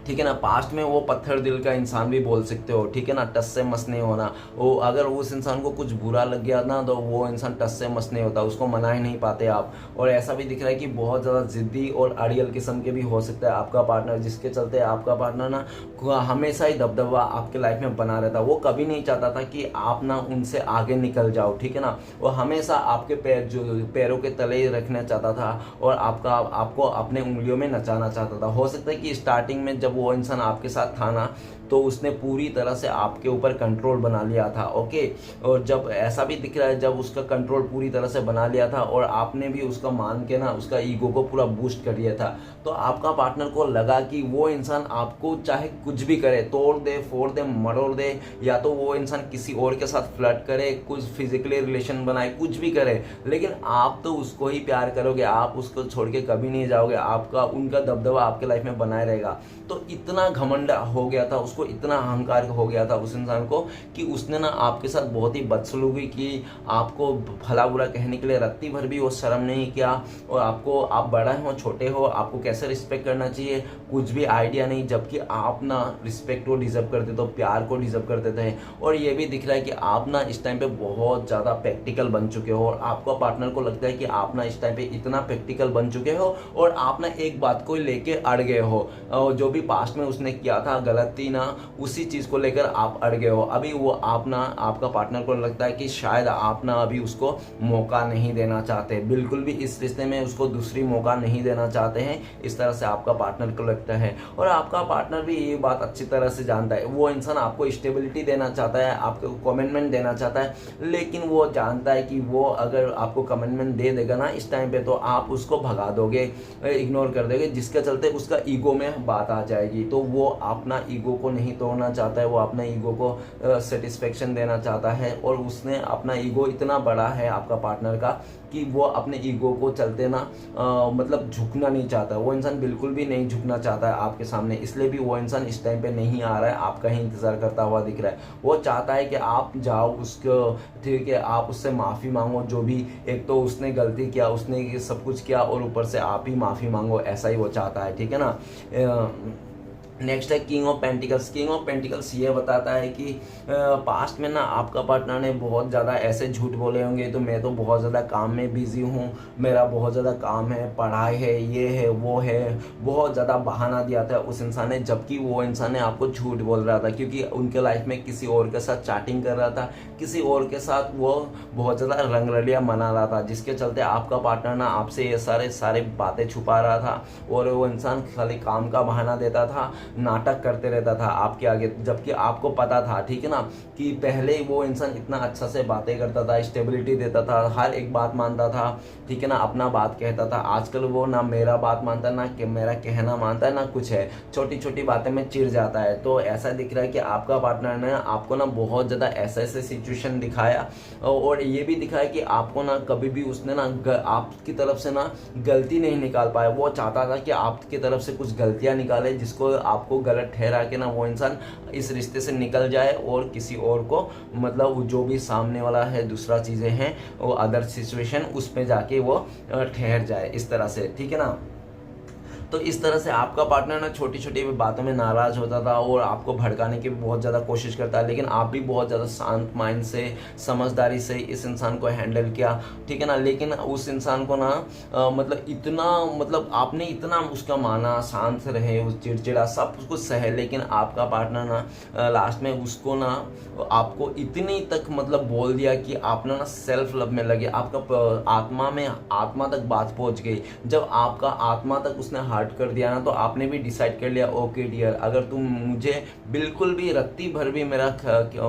ठीक है ना, पास्ट में वो पत्थर दिल का इंसान भी बोल सकते हो, ठीक है ना, टस से मस नहीं होना। वो अगर उस इंसान को कुछ बुरा लग गया ना तो वो इंसान टस से मस नहीं होता, उसको मना ही नहीं पाते आप। और ऐसा भी दिख रहा है कि बहुत ज़्यादा जिद्दी और अड़ियल किस्म के भी हो सकता है आपका पार्टनर, जिसके चलते आपका पार्टनर ना हमेशा ही दबदबा आपके लाइफ में बना रहता। वो कभी नहीं चाहता था कि आप ना उनसे आगे निकल जाओ, ठीक है ना, वो हमेशा आपके पैरों के तले ही रखना चाहता था और आपको अपने उंगलियों में नचाना चाहता था। हो सकता है कि स्टार्टिंग में जब वो इंसान आपके साथ था ना तो उसने पूरी तरह से आपके ऊपर कंट्रोल बना लिया था। ओके, और जब ऐसा भी दिख रहा है जब उसका कंट्रोल पूरी तरह से बना लिया था और आपने भी उसका मान के ना उसका ईगो को पूरा बूस्ट कर दिया था, तो आपका पार्टनर को लगा कि वो इंसान आपको चाहे कुछ भी करे, तोड़ दे, फोड़ दे, मरोड़ दे, या तो वो इंसान किसी और के साथ फ्लर्ट करे, कुछ फिजिकली रिलेशन बनाए, कुछ भी करे, लेकिन आप तो उसको ही प्यार करोगे, आप उसको छोड़ के कभी नहीं जाओगे, आपका उनका दबदबा आपके लाइफ में बनाए रहेगा। तो इतना घमंड हो गया था उसको, इतना अहंकार हो गया था उस इंसान को कि उसने ना आपके साथ बहुत ही बदसलूकी की, आपको भला बुरा कहने के लिए रत्ती भर भी वो शर्म नहीं किया। और आपको, आप बड़ा हो छोटे हो, आपको कैसे रिस्पेक्ट करना चाहिए कुछ भी आइडिया नहीं, जबकि आप ना रिस्पेक्ट को डिजर्व करते थे, प्यार को डिजर्व करते थे। और ये भी दिख रहा है कि आप ना इस टाइम पे बहुत ज़्यादा प्रैक्टिकल बन चुके हो और आपका पार्टनर को लगता है कि आप ना इस टाइम पे इतना प्रैक्टिकल बन चुके हो और आप ना एक बात को लेके अड़ गए हो, और जो भी पास्ट में उसने किया था गलती ना, उसी चीज़ को लेकर आप अड़ गए हो। अभी वो आप ना, आपका पार्टनर को लगता है कि शायद आप ना अभी उसको मौका नहीं देना चाहते, बिल्कुल भी इस रिश्ते में उसको दूसरी मौका नहीं देना चाहते हैं, इस तरह से आपका पार्टनर को लगता है। और आपका पार्टनर भी ये बात अच्छी तरह से जानता है, वो इंसान आपको स्टेबिलिटी देना चाहता है, आपको कमिटमेंट देना चाहता है, लेकिन वो जानता है कि वो अगर आपको कमिटमेंट दे देगा ना इस टाइम पे तो आप उसको भगा दोगे, इग्नोर कर दोगे, जिसके चलते उसका ईगो में बात आ जाएगी। तो वो अपना ईगो को नहीं तोड़ना चाहता है, वो अपना ईगो को सेटिस्फेक्शन देना चाहता है। और उसने अपना ईगो इतना बड़ा है आपका पार्टनर का कि वो अपने ईगो को चलते ना मतलब झुकना नहीं चाहता, वो इंसान बिल्कुल भी नहीं झुकना चाहता है आपके सामने, इसलिए भी वो इंसान इस टाइम पे नहीं आ रहा है, आपका ही इंतजार करता हुआ दिख रहा है। वो चाहता है कि आप जाओ उसको, ठीक है, आप उससे माफ़ी मांगो, जो भी, एक तो उसने गलती किया, उसने सब कुछ किया और ऊपर से आप ही माफ़ी मांगो, ऐसा ही वो चाहता है, ठीक है ना। नेक्स्ट है king of pentacles. King of pentacles ये बताता है कि पास्ट में ना आपका पार्टनर ने बहुत ज़्यादा ऐसे झूठ बोले होंगे, तो मैं तो बहुत ज़्यादा काम में बिजी हूँ, मेरा बहुत ज़्यादा काम है, पढ़ाई है, ये है, वो है, बहुत ज़्यादा बहाना दिया था उस इंसान ने, जबकि वो इंसान ने आपको झूठ बोल रहा था क्योंकि उनके लाइफ में किसी और के साथ चैटिंग कर रहा था, किसी और के साथ वो बहुत ज़्यादा रंगरलियाँ मना रहा था, जिसके चलते आपका पार्टनर ना आपसे ये सारे बातें छुपा रहा था और वो इंसान खाली काम का बहाना देता था, नाटक करते रहता था आपके आगे, जबकि आपको पता था, ठीक है ना, कि पहले वो इंसान इतना अच्छा से बातें करता था, स्टेबिलिटी देता था, हर एक बात मानता था, ठीक है ना, अपना बात कहता था। आजकल वो ना मेरा बात मानता, ना कि मेरा कहना मानता है, ना कुछ है, छोटी छोटी बातें में चिढ़ जाता है। तो ऐसा दिख रहा है कि आपका पार्टनर ने आपको ना बहुत ज़्यादा ऐसे सिचुएशन दिखाया और ये भी दिखाया कि आपको ना कभी भी उसने ना आपकी तरफ से ना गलती नहीं निकाल पाया। वो चाहता था कि आपकी तरफ से कुछ गलतियाँ निकाले जिसको आपको गलत ठहरा के ना वो इंसान इस रिश्ते से निकल जाए और किसी और को, मतलब जो भी सामने वाला है, दूसरा चीज़ें हैं, वो अदर सिचुएशन, उस पे जाके वो ठहर जाए इस तरह से, ठीक है ना। तो इस तरह से आपका पार्टनर ना छोटी छोटी बातों में नाराज होता था और आपको भड़काने की बहुत ज़्यादा कोशिश करता है, लेकिन आप भी बहुत ज़्यादा शांत माइंड से समझदारी से इस इंसान को हैंडल किया, ठीक है ना। लेकिन उस इंसान को ना मतलब इतना, मतलब आपने इतना उसका माना, शांत रहे, उस चिड़चिड़ा सब कुछ सहे, लेकिन आपका पार्टनर ना लास्ट में उसको ना आपको इतनी तक मतलब बोल दिया कि आपने ना सेल्फ लव में लगे, आपका आत्मा तक बात पहुंच गई। जब आपका आत्मा तक उसने हर्ट कर दिया ना, तो आपने भी डिसाइड कर लिया, ओके डियर, अगर तुम मुझे बिल्कुल भी रत्ती भर भी मेरा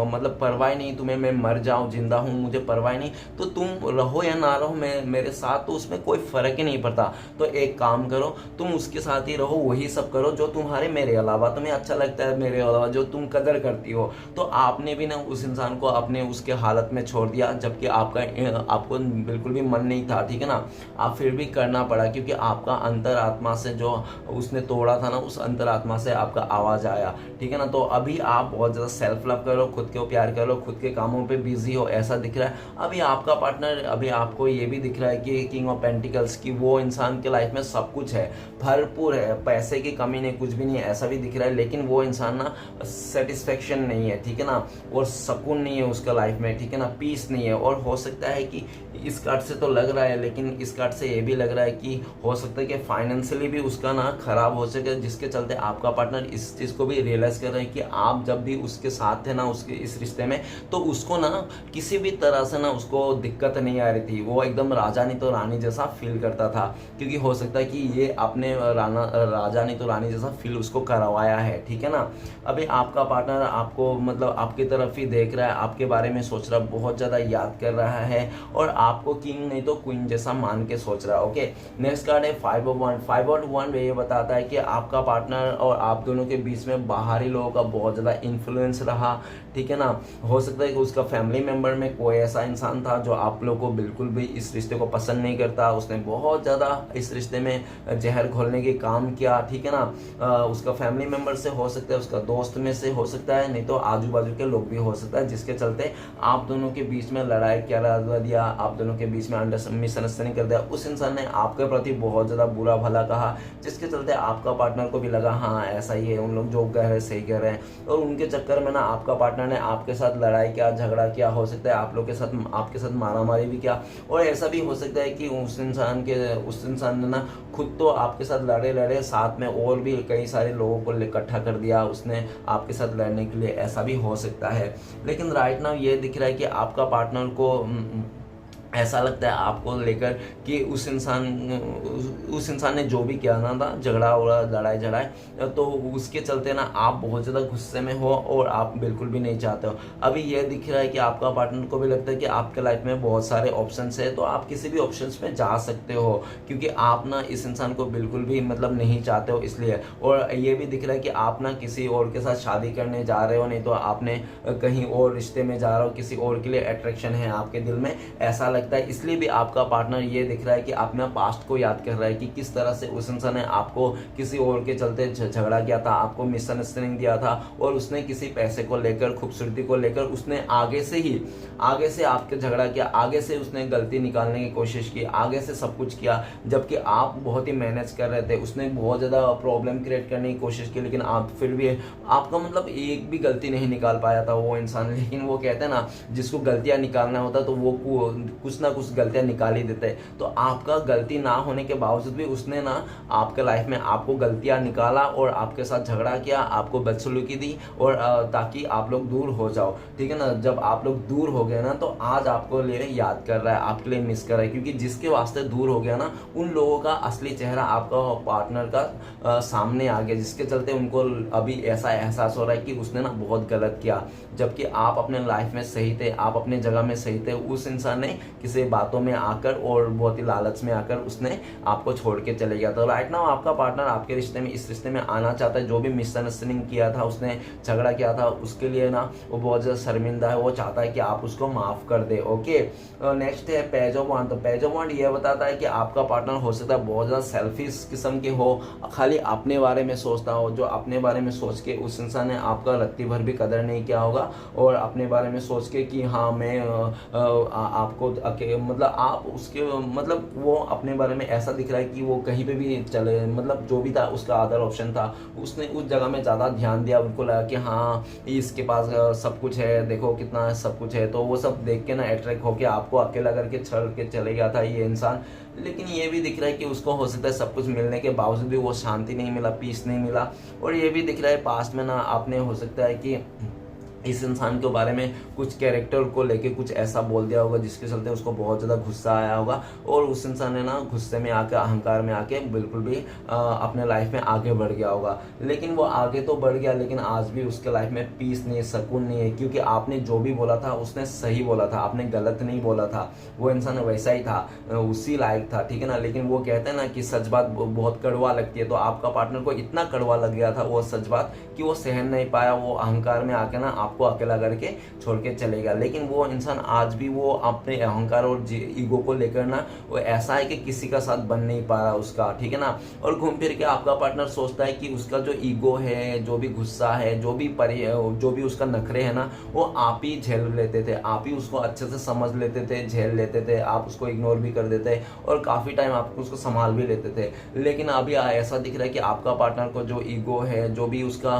मतलब परवाह नहीं, तुम्हें मैं मर जाऊं जिंदा हूं मुझे परवाह नहीं, तो तुम रहो या ना रहो मेरे साथ, तो उसमें कोई फर्क ही नहीं पड़ता। तो एक काम करो, तुम उसके साथ ही रहो, वही सब करो जो तुम्हारे मेरे अलावा तुम्हें अच्छा लगता है, मेरे अलावा जो तुम कदर करती हो। तो आपने भी ना उस इंसान को अपने उसके हालत में छोड़ दिया, जबकि आपको बिल्कुल भी मन नहीं था, ठीक है ना। आप फिर भी करना पड़ा, क्योंकि आपका अंतरात्मा से जो उसने तोड़ा था ना, उस अंतरात्मा से आपका आवाज आया, ठीक है ना। तो अभी आप बहुत ज़्यादा सेल्फ लव करो, खुद को प्यार करो, खुद के कामों पे बिजी हो, ऐसा दिख रहा है। अभी आपका पार्टनर, अभी आपको ये भी दिख रहा है कि किंग ऑफ पेंटिकल्स की वो इंसान के लाइफ में सब कुछ है, भरपूर है, पैसे की कमी नहीं, कुछ भी नहीं है, ऐसा भी दिख रहा है। लेकिन वो इंसान ना सेटिस्फेक्शन नहीं है, ठीक है ना, और सुकून नहीं है उसका लाइफ में, ठीक है ना, पीस नहीं है। और हो सकता है कि इस कार्ड से तो लग रहा है, लेकिन इस कार्ड से ये भी लग रहा है कि हो सकता है कि फाइनेंशियली भी उसका ना खराब हो सके, जिसके चलते आपका पार्टनर इस चीज़ को भी रियलाइज कर रहे हैं कि आप जब भी उसके साथ थे ना, उसके इस रिश्ते में, तो उसको ना किसी भी तरह से ना उसको दिक्कत नहीं आ रही थी, वो एकदम राजा नहीं तो रानी जैसा फील करता था। क्योंकि हो सकता है कि ये अपने राजा नहीं तो रानी जैसा फील उसको करवाया है, ठीक है ना। अभी आपका पार्टनर आपको मतलब आपकी तरफ ही देख रहा है, आपके बारे में सोच रहा है, बहुत ज़्यादा याद कर रहा है, और आपको किंग नहीं तो क्वीन जैसा मान के सोच रहा है। ओके, नेक्स्ट कार्ड है 5 ऑफ वन। 5 ऑफ वन ये बताता है कि आपका पार्टनर और आप दोनों के बीच में बाहरी लोगों का बहुत ज़्यादा इन्फ्लुएंस रहा, ठीक है ना। हो सकता है कि उसका फैमिली मेंबर में कोई ऐसा इंसान था जो आप लोग को बिल्कुल भी इस रिश्ते को पसंद नहीं करता, उसने बहुत ज़्यादा इस रिश्ते में जहर घोलने के काम किया, ठीक है ना। उसका फैमिली मेंबर से हो सकता है, उसका दोस्त में से हो सकता है, नहीं तो आजू बाजू के लोग भी हो सकता है, जिसके चलते आप दोनों के बीच में लड़ाई करा दिया, आप दोनों के बीच में मिसअंडरस्टैंडिंग कर दिया। उस इंसान ने आपके प्रति बहुत ज़्यादा बुरा भला कहा, जिसके चलते आपका पार्टनर को भी लगा हाँ ऐसा ही है, उन लोग जो कह रहे हैं सही कह रहे हैं, और उनके चक्कर में ना आपका पार्टनर ने आपके साथ लड़ाई किया, झगड़ा किया, हो सकता है आप लोग के साथ आपके साथ मारामारी भी किया। और ऐसा भी हो सकता है कि उस इंसान ने ना खुद तो आपके साथ लड़े साथ में और भी कई सारे लोगों को इकट्ठा कर दिया उसने आपके साथ लड़ने के लिए, ऐसा भी हो सकता है। लेकिन राइट नाउ ये दिख रहा है कि आपका पार्टनर को ऐसा लगता है आपको लेकर कि उस इंसान ने जो भी किया ना था, झगड़ा उड़ा लड़ाई झड़ाई, तो उसके चलते ना आप बहुत ज़्यादा गुस्से में हो और आप बिल्कुल भी नहीं चाहते हो। अभी ये दिख रहा है कि आपका पार्टनर को भी लगता है कि आपके लाइफ में बहुत सारे ऑप्शंस है, तो आप किसी भी ऑप्शंस में जा सकते हो, क्योंकि आप ना इस इंसान को बिल्कुल भी मतलब नहीं चाहते हो इसलिए। और ये भी दिख रहा है कि आप ना किसी और के साथ शादी करने जा रहे हो, नहीं तो आपने कहीं और रिश्ते में जा रहे हो, किसी और के लिए अट्रैक्शन है आपके दिल में, ऐसा लगता है। इसलिए भी आपका पार्टनर ये दिख रहा है कि अपने पास्ट को याद कर रहा है कि किस तरह से उस इंसान ने आपको किसी और के चलते झगड़ा किया था, आपको मिसअंडरस्टैंडिंग दिया था, और उसने किसी पैसे को लेकर, खूबसूरती को लेकर उसने आगे से आपके झगड़ा किया, आगे से उसने गलती निकालने की कोशिश की, आगे से सब कुछ किया, जबकि आप बहुत ही मैनेज कर रहे थे। उसने बहुत ज़्यादा प्रॉब्लम क्रिएट करने की कोशिश की, लेकिन आप फिर भी आपका मतलब एक भी गलती नहीं निकाल पाया था वो इंसान। लेकिन वो कहते हैं ना, जिसको गलतियां निकालना होता तो वो कुछ ना कुछ गलतियां निकाल ही देते। तो आपका गलती ना होने के बावजूद भी उसने ना आपके लाइफ में आपको गलतियां निकाला और आपके साथ झगड़ा किया, आपको बदसलूकी दी, और ताकि आप लोग दूर हो जाओ, ठीक है ना। जब आप लोग दूर हो गए ना, तो आज आपको लिए याद कर रहा है, आपके लिए मिस कर रहा है, क्योंकि जिसके वास्ते दूर हो गया ना, उन लोगों का असली चेहरा आपका पार्टनर का सामने आ गया, जिसके चलते उनको अभी ऐसा एहसास हो रहा है कि उसने ना बहुत गलत किया, जबकि आप अपने लाइफ में सही थे, आप अपने जगह में सही थे। उस इंसान ने किसी बातों में आकर और बहुत ही लालच में आकर उसने आपको छोड़ के चले गया। तो राइट नाउ आपका पार्टनर आपके रिश्ते में, इस रिश्ते में आना चाहता है। जो भी मिसअंडरस्टैंडिंग किया था, उसने झगड़ा किया था, उसके लिए ना वो बहुत ज़्यादा शर्मिंदा है, वो चाहता है कि आप उसको माफ़ कर दे। ओके, नेक्स्ट है पेज ऑफ वांड। तो पेज ऑफ वांड ये बताता है कि आपका पार्टनर हो सकता है बहुत ज़्यादा सेल्फिश किस्म के हो, खाली अपने बारे में सोचता हो, जो अपने बारे में सोच के उस इंसान ने आपका रत्ती भर भी कदर नहीं किया होगा, और अपने बारे में सोच के कि हाँ मैं आपको मतलब आप उसके मतलब वो अपने बारे में ऐसा दिख रहा है कि वो कहीं पे भी चले, मतलब जो भी था उसका अदर ऑप्शन था, उसने उस जगह में ज़्यादा ध्यान दिया। उनको लगा कि हाँ इसके पास सब कुछ है, देखो कितना सब कुछ है, तो वो सब देख के ना अट्रैक्ट होके आपको अकेला करके छोड़ के चले गया था ये इंसान। लेकिन ये भी दिख रहा है कि उसको हो सकता है सब कुछ मिलने के बावजूद भी वो शांति नहीं मिला, पीस नहीं मिला। और ये भी दिख रहा है पास्ट में ना आपने हो सकता है कि इस इंसान के बारे में कुछ कैरेक्टर को लेके कुछ ऐसा बोल दिया होगा जिसके चलते उसको बहुत ज़्यादा गुस्सा आया होगा, और उस इंसान ने ना गुस्से में आके, अहंकार में आके बिल्कुल भी अपने लाइफ में आगे बढ़ गया होगा। लेकिन वो आगे तो बढ़ गया, लेकिन आज भी उसके लाइफ में पीस नहीं है, सुकून नहीं है, क्योंकि आपने जो भी बोला था उसने सही बोला था, आपने गलत नहीं बोला था। वो इंसान वैसा ही था, उसी लायक था, ठीक है ना। लेकिन वो कहते हैं ना कि सच बात बहुत कड़वा लगती है, तो आपका पार्टनर को इतना कड़वा लग गया था वो सच बात कि वो सहन नहीं पाया, वो अहंकार में आके ना आपको अकेला करके छोड़ के चले गया। लेकिन वो इंसान आज भी वो अपने अहंकार और ईगो को लेकर ना वो ऐसा है कि किसी का साथ बन नहीं पा रहा उसका, ठीक है ना। और घूम फिर के आपका पार्टनर सोचता है कि उसका जो ईगो है, जो भी गुस्सा है, जो भी उसका नखरे है ना, वो आप ही झेल लेते थे, आप ही उसको अच्छे से समझ लेते थे, झेल लेते थे, आप उसको इग्नोर भी कर देते और काफी टाइम आप उसको संभाल भी लेते थे। लेकिन अभी ऐसा दिख रहा है कि आपका पार्टनर को जो ईगो है, जो भी उसका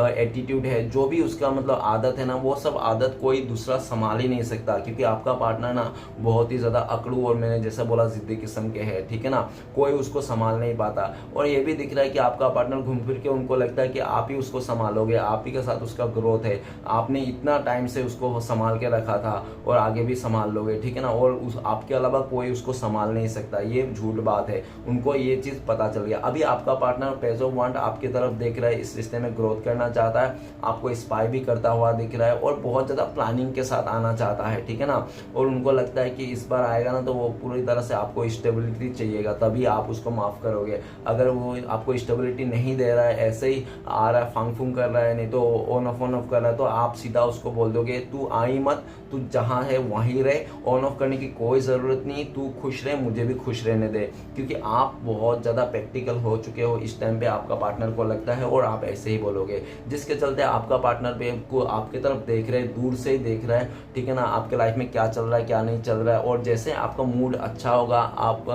एटीट्यूड है, जो भी उसका मतलब आदत है ना, वो सब आदत कोई दूसरा संभाल ही नहीं सकता, क्योंकि आपका पार्टनर ना बहुत ही ज्यादा अकड़ू और मैंने जैसा बोला जिद्दी किस्म के है, ठीक है ना। कोई उसको संभाल नहीं पाता। और ये भी दिख रहा है कि आपका पार्टनर घूम फिर के उनको लगता है कि आप ही उसको संभालोगे, आप ही के साथ उसका ग्रोथ है, आपने इतना टाइम से उसको संभाल के रखा था और आगे भी संभाल लोगे, ठीक है ना। और आपके अलावा कोई उसको संभाल नहीं सकता, ये झूठ बात है। उनको ये चीज पता चल गया। अभी आपका पार्टनर पेज ऑफ वांट आपकी तरफ देख रहा है, इस रिश्ते में ग्रोथ करना चाहता है, आपको स्पाई भी करता हुआ दिख रहा है और बहुत ज्यादा प्लानिंग के साथ आना चाहता है, ठीक है ना। और उनको लगता है कि इस बार आएगा ना तो वो पूरी तरह से आपको स्टेबिलिटी चाहिएगा, तभी आप उसको माफ करोगे। अगर वो आपको स्टेबिलिटी नहीं दे रहा है, ऐसे ही आ रहा है, फांग फूंग कर रहा है, नहीं तो ऑन ऑफ कर रहा है, तो आप सीधा उसको बोल दोगे तू आई मत, तू जहां है वहीं रहे, ऑन ऑफ करने की कोई जरूरत नहीं, तू खुश रहे, मुझे भी खुश रहने दे। क्योंकि आप बहुत ज्यादा प्रैक्टिकल हो चुके हो इस टाइम पे, आपका पार्टनर को लगता है, और आप ऐसे ही बोलोगे, जिसके चलते आपका पार्टनर पे को आपकी तरफ देख रहे, दूर से ही देख रहा है, ठीक है ना। आपके लाइफ में क्या चल रहा है, क्या नहीं चल रहा है। और जैसे आपका मूड अच्छा होगा, आप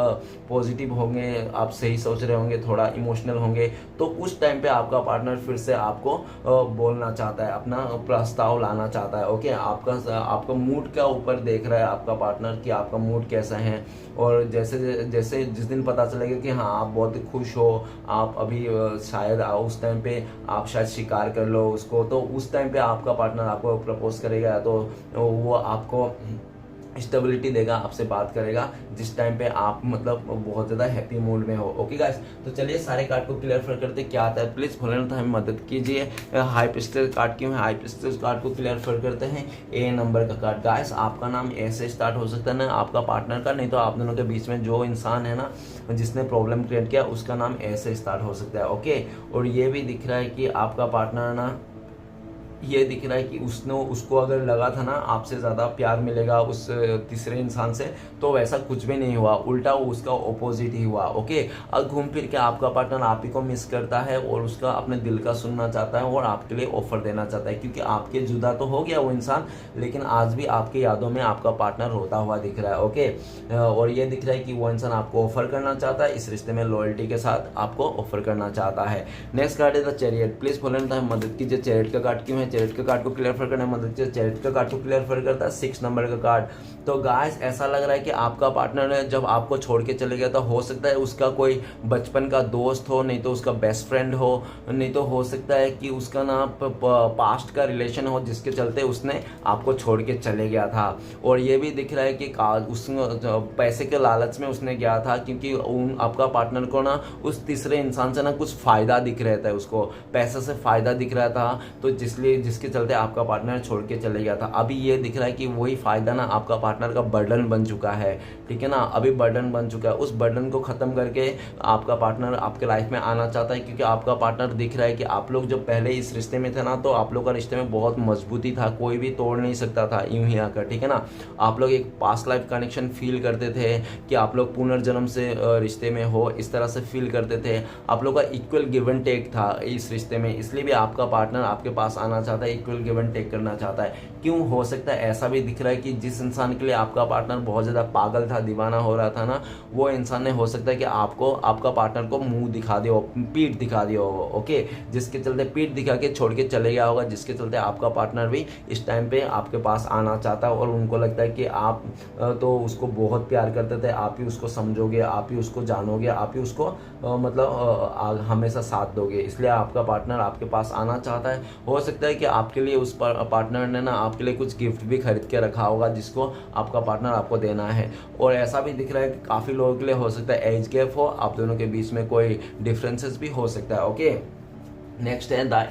पॉजिटिव होंगे, आप सही सोच रहे होंगे, थोड़ा इमोशनल होंगे, तो उस टाइम पे आपका पार्टनर फिर से आपको बोलना चाहता है, अपना प्रस्ताव लाना चाहता है। ओके, आपका मूड का ऊपर देख रहा है आपका पार्टनर कि आपका मूड कैसा है। और जैसे जैसे जिस दिन पता चलेगा कि हाँ आप बहुत खुश हो, आप अभी शायद उस टाइम पे आप शायद शिकार कर लो उसको, तो उस टाइम पे आपका पार्टनर आपको प्रपोज करेगा, तो वो आपको स्टेबिलिटी देगा, आपसे बात करेगा जिस टाइम पे आप मतलब बहुत ज़्यादा हैप्पी मूड में हो। ओके गाइस, तो चलिए सारे कार्ड को क्लियर करते क्या आता है। प्लीज़ फॉलो तो हमें मदद कीजिए। हाई पिस्टल कार्ड क्यों है, हाई पिस्टल कार्ड को क्लियर करते हैं। ए नंबर का कार्ड, गाइस आपका नाम ए से स्टार्ट हो सकता है ना आपका पार्टनर का, नहीं तो आप दोनों के बीच में जो इंसान है ना जिसने प्रॉब्लम क्रिएट किया उसका नाम ए से स्टार्ट हो सकता है। ओके, और ये भी दिख रहा है कि आपका पार्टनर ना, ये दिख रहा है कि उसको अगर लगा था ना आपसे ज़्यादा प्यार मिलेगा उस तीसरे इंसान से, तो वैसा कुछ भी नहीं हुआ, उल्टा उसका ऑपोजिट ही हुआ। ओके, अब घूम फिर के आपका पार्टनर आप ही को मिस करता है और उसका अपने दिल का सुनना चाहता है और आपके लिए ऑफर देना चाहता है, क्योंकि आपके जुदा तो हो गया वो इंसान, लेकिन आज भी आपकी यादों में आपका पार्टनर रोता हुआ दिख रहा है। ओके, और ये दिख रहा है कि वो इंसान आपको ऑफर करना चाहता है, इस रिश्ते में लॉयल्टी के साथ आपको ऑफर करना चाहता है। नेक्स्ट कार्ड है द चैरियट। प्लीज फॉलो मदद कीजिए। चैरियट का कार्ड क्यों है, चैरियट का कार्ड को क्लियर करने में मदद चाहिए। चैरियट का कार्ड को क्लियर करता है 6 नंबर का कार्ड। तो गाइस ऐसा लग रहा है कि आपका पार्टनर है जब आपको छोड़ के चले गया, तो हो सकता है उसका कोई बचपन का दोस्त हो, नहीं तो उसका बेस्ट फ्रेंड हो, नहीं तो हो सकता है कि उसका ना पास्ट का रिलेशन हो जिसके चलते उसने आपको छोड़ के चले गया था। और ये भी दिख रहा है कि उस पैसे के लालच में उसने गया था, क्योंकि आपका पार्टनर को ना उस तीसरे इंसान से ना कुछ फायदा दिख रहा था, उसको पैसे से फायदा दिख रहा था, तो जिसके चलते आपका पार्टनर छोड़ के चले गया था। अभी ये दिख रहा है कि वही फायदा ना आपका पार्टनर का बर्डन बन चुका है, ठीक है ना। अभी बर्डन बन चुका है, उस बर्डन को खत्म करके आपका पार्टनर आपके लाइफ में आना चाहता है, क्योंकि आपका पार्टनर दिख रहा है कि आप लोग जब पहले इस रिश्ते में थे ना, तो आप लोग का रिश्ते में बहुत मजबूती था, कोई भी तोड़ नहीं सकता था यूं ही आकर, ठीक है ना। आप लोग एक पास्ट लाइफ कनेक्शन फील करते थे कि आप लोग पुनर्जन्म से रिश्ते में हो, इस तरह से फील करते थे। आप लोग का इक्वल गिव एंड टेक था इस रिश्ते में, इसलिए भी आपका पार्टनर आपके पास आना चाहता है, इक्वल गिव एंड टेक करना चाहता है। क्यों हो सकता है ऐसा भी दिख रहा है कि जिस इंसान के लिए आपका पार्टनर बहुत ज़्यादा पागल था, दीवाना हो रहा था ना, वो इंसान ने हो सकता है कि आपको, आपका पार्टनर को मुंह दिखा दिया हो, पीठ दिखा दिया हो, ओके, जिसके चलते पीठ दिखा के छोड़ के चले गया होगा, जिसके चलते आपका पार्टनर भी इस टाइम पे आपके पास आना चाहता है और उनको लगता है कि आप तो उसको बहुत प्यार करते थे, आप ही उसको समझोगे, आप ही उसको जानोगे, आप ही उसको हमेशा साथ दोगे, इसलिए आपका पार्टनर आपके पास आना चाहता है। हो सकता है कि आपके लिए उस पार्टनर ने ना आपके लिए कुछ गिफ्ट भी खरीद के रखा होगा जिसको आपका पार्टनर आपको देना है। और ऐसा भी दिख रहा है कि काफ़ी लोगों के लिए हो सकता है एज गैप हो, आप दोनों के बीच में कोई डिफरेंसेस भी हो सकता है, ओके। नेक्स्ट है द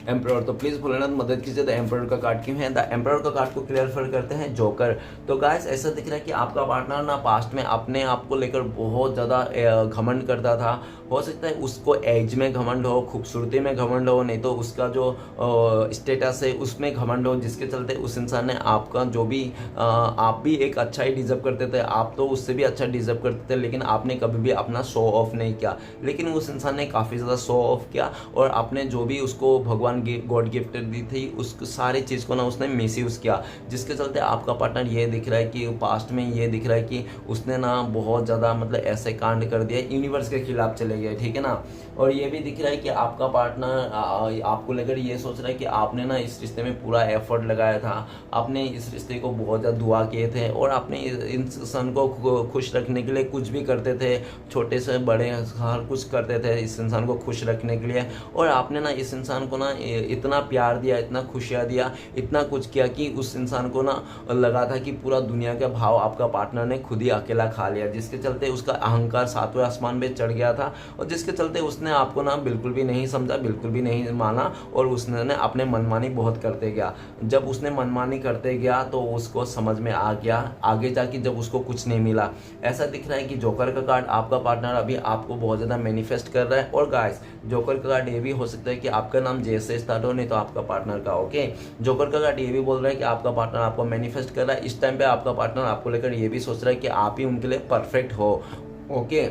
एम्परर। तो प्लीज भोलेनाथ मदद कीजिए, द एम्परर का कार्ड क्यों है। द एम्परर का कार्ड को क्लियर करते हैं जोकर। तो गाइस ऐसा दिख रहा है कि आपका पार्टनर ना पास्ट में अपने आप को लेकर बहुत ज़्यादा घमंड करता था। हो सकता है उसको एज में घमंड हो, खूबसूरती में घमंड हो, नहीं तो उसका जो स्टेटस है उसमें घमंड हो, जिसके चलते उस इंसान ने आपका जो भी आप भी एक अच्छा ही डिजर्व करते थे, आप तो उससे भी अच्छा डिजर्व करते थे, लेकिन आपने कभी भी अपना शो ऑफ नहीं किया। लेकिन उस इंसान ने काफ़ी ज़्यादा शो ऑफ किया और आपने जो भी उसको भगवान गॉड गिफ्ट दी थी उस सारी चीज़ को ना उसने मिसयूज़ किया, जिसके चलते आपका पार्टनर ये दिख रहा है कि पास्ट में ये दिख रहा है कि उसने ना बहुत ज़्यादा मतलब ऐसे कांड कर दिया, यूनिवर्स के खिलाफ चले गए, ठीक है ना। और ये भी दिख रहा है कि आपका पार्टनर आपको लेकर ये सोच रहा है कि आपने ना इस रिश्ते में पूरा एफर्ट लगाया था, आपने इस रिश्ते को बहुत ज़्यादा दुआ किए थे और आपने इंसान को खुश रखने के लिए कुछ भी करते थे, छोटे से बड़े हर कुछ करते थे इस इंसान को खुश रखने के लिए। और आपने ना इस इंसान को ना इतना प्यार दिया, इतना खुशियाँ दिया, इतना कुछ किया कि उस इंसान को ना लगा था कि पूरा दुनिया का भाव आपका पार्टनर ने खुद ही अकेला खा लिया, जिसके चलते उसका अहंकार सातवें आसमान पे चढ़ गया था और जिसके चलते उसने आपको ना बिल्कुल भी नहीं समझा, बिल्कुल भी नहीं माना और उसने अपने मनमानी बहुत करते गया। जब उसने मनमानी करते गया तो उसको समझ में आ गया आगे जाके, जब उसको कुछ नहीं मिला। ऐसा दिख रहा है कि जोकर का कार्ड आपका पार्टनर अभी आपको बहुत ज़्यादा मैनिफेस्ट कर रहा है। और गाइस जोकर का कार्ड ये भी हो सकता है कि आपका नाम जे से स्टार्ट हो, नहीं तो आपका पार्टनर का, ओके। जोकर का कार्ड ये भी बोल रहा है कि आपका पार्टनर आपको मैनिफेस्ट कर रहा है। इस टाइम पे आपका पार्टनर आपको लेकर ये भी सोच रहा है कि आप ही उनके लिए परफेक्ट हो, ओके।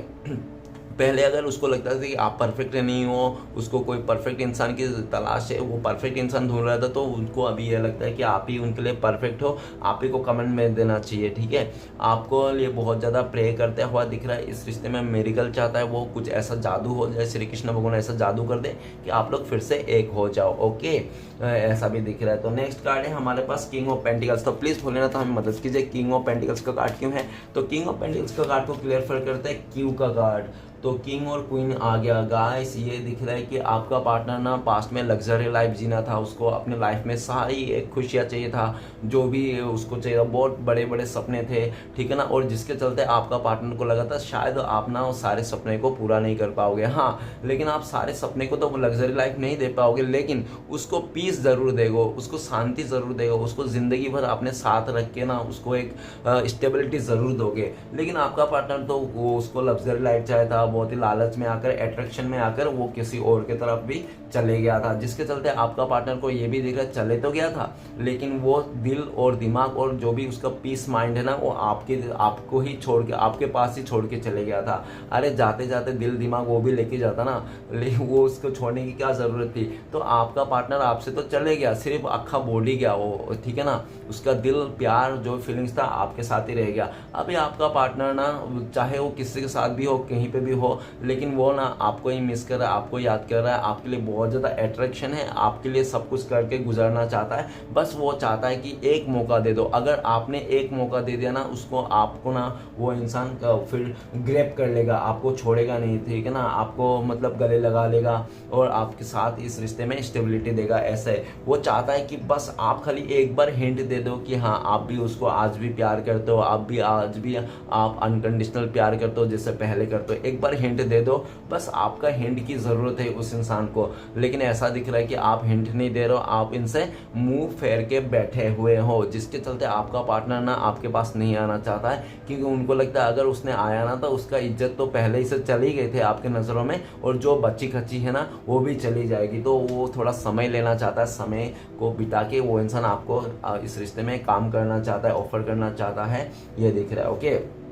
पहले अगर उसको लगता था कि आप परफेक्ट नहीं हो, उसको कोई परफेक्ट इंसान की तलाश है, वो परफेक्ट इंसान ढूंढ रहा था, तो उनको अभी ये लगता है कि आप ही उनके लिए परफेक्ट हो, आप ही को कमेंट में देना चाहिए, ठीक है। आपको लिए बहुत ज़्यादा प्रे करते हुआ दिख रहा है, इस रिश्ते में मेरिकल चाहता है, वो कुछ ऐसा जादू हो जाए, श्री कृष्ण भगवान ऐसा जादू कर दे कि आप लोग फिर से एक हो जाओ, ओके। ऐसा भी दिख रहा है। तो नेक्स्ट कार्ड है हमारे पास किंग ऑफ पेंटिकल्स। तो प्लीज़ भूलना तो हमें मदद कीजिए, किंग ऑफ पेंटिकल्स का कार्ड क्यों है। तो किंग ऑफ पेंटिकल्स का कार्ड को क्लियर करते हैं क्यू का कार्ड। तो किंग और क्वीन आ गया। गाइस ये दिख रहा है कि आपका पार्टनर ना पास्ट में लग्जरी लाइफ जीना था, उसको अपने लाइफ में सारी एक खुशियाँ चाहिए था, जो भी उसको चाहिए था, बहुत बड़े बड़े सपने थे, ठीक है ना। और जिसके चलते आपका पार्टनर को लगा था शायद आप ना उस सारे सपने को पूरा नहीं कर पाओगे, हाँ, लेकिन आप सारे सपने को तो लग्जरी लाइफ नहीं दे पाओगे, लेकिन उसको पीस ज़रूर देगो, उसको शांति ज़रूर देगो, उसको ज़िंदगी भर अपने साथ रख के ना उसको एक स्टेबिलिटी ज़रूर दोगे। लेकिन आपका पार्टनर तो वो उसको लग्जरी लाइफ चाहता, बहुत ही लालच में आकर, अट्रैक्शन में आकर वो किसी और की तरफ भी चले गया था, जिसके चलते आपका पार्टनर को ये भी दिख रहा है चले तो गया था, लेकिन वो दिल और दिमाग और जो भी उसका पीस माइंड है ना, वो आपको ही छोड़ के, आपके पास ही छोड़ के चले गया था। अरे जाते जाते दिल दिमाग वो भी लेके जाता ना, लेकिन वो उसको छोड़ने की क्या ज़रूरत थी। तो आपका पार्टनर आपसे तो चले गया, सिर्फ अक्खा बॉडी गया वो, ठीक है ना, उसका दिल प्यार जो फीलिंग्स था आपके साथ ही रह गया। अभी आपका पार्टनर ना चाहे वो किसी के साथ भी हो, कहीं पे भी हो, लेकिन वो ना आपको ही मिस कर रहा है, आपको याद कर रहा है, आपके लिए बहुत ज़्यादा अट्रैक्शन है, आपके लिए सब कुछ करके गुजरना चाहता है। बस वो चाहता है कि एक मौका दे दो। अगर आपने एक मौका दे दिया ना उसको, आपको ना वो इंसान फिर ग्रैब कर लेगा, आपको छोड़ेगा नहीं, ठीक है ना, आपको मतलब गले लगा लेगा और आपके साथ इस रिश्ते में स्टेबिलिटी देगा। ऐसा है, वो चाहता है कि बस आप खाली एक बार हिंट दे दो कि हाँ आप भी उसको आज भी प्यार करते हो, आप भी आज भी आप अनकंडीशनल प्यार करते हो जैसे पहले करते हो। एक बार हिंट दे दो, बस आपका हिंट की ज़रूरत है उस इंसान को। लेकिन ऐसा दिख रहा है कि आप हिंट नहीं दे रहे हो, आप इनसे मुंह फेर के बैठे हुए हो, जिसके चलते आपका पार्टनर ना आपके पास नहीं आना चाहता है, क्योंकि उनको लगता है अगर उसने आया ना तो उसका इज्जत तो पहले ही से चली गई थे आपके नज़रों में, और जो बच्ची खच्ची है ना वो भी चली जाएगी। तो वो थोड़ा समय लेना चाहता है, समय को बिता के वो इंसान आपको इस रिश्ते में काम करना चाहता है, ऑफर करना चाहता है, ये दिख रहा है, ओके।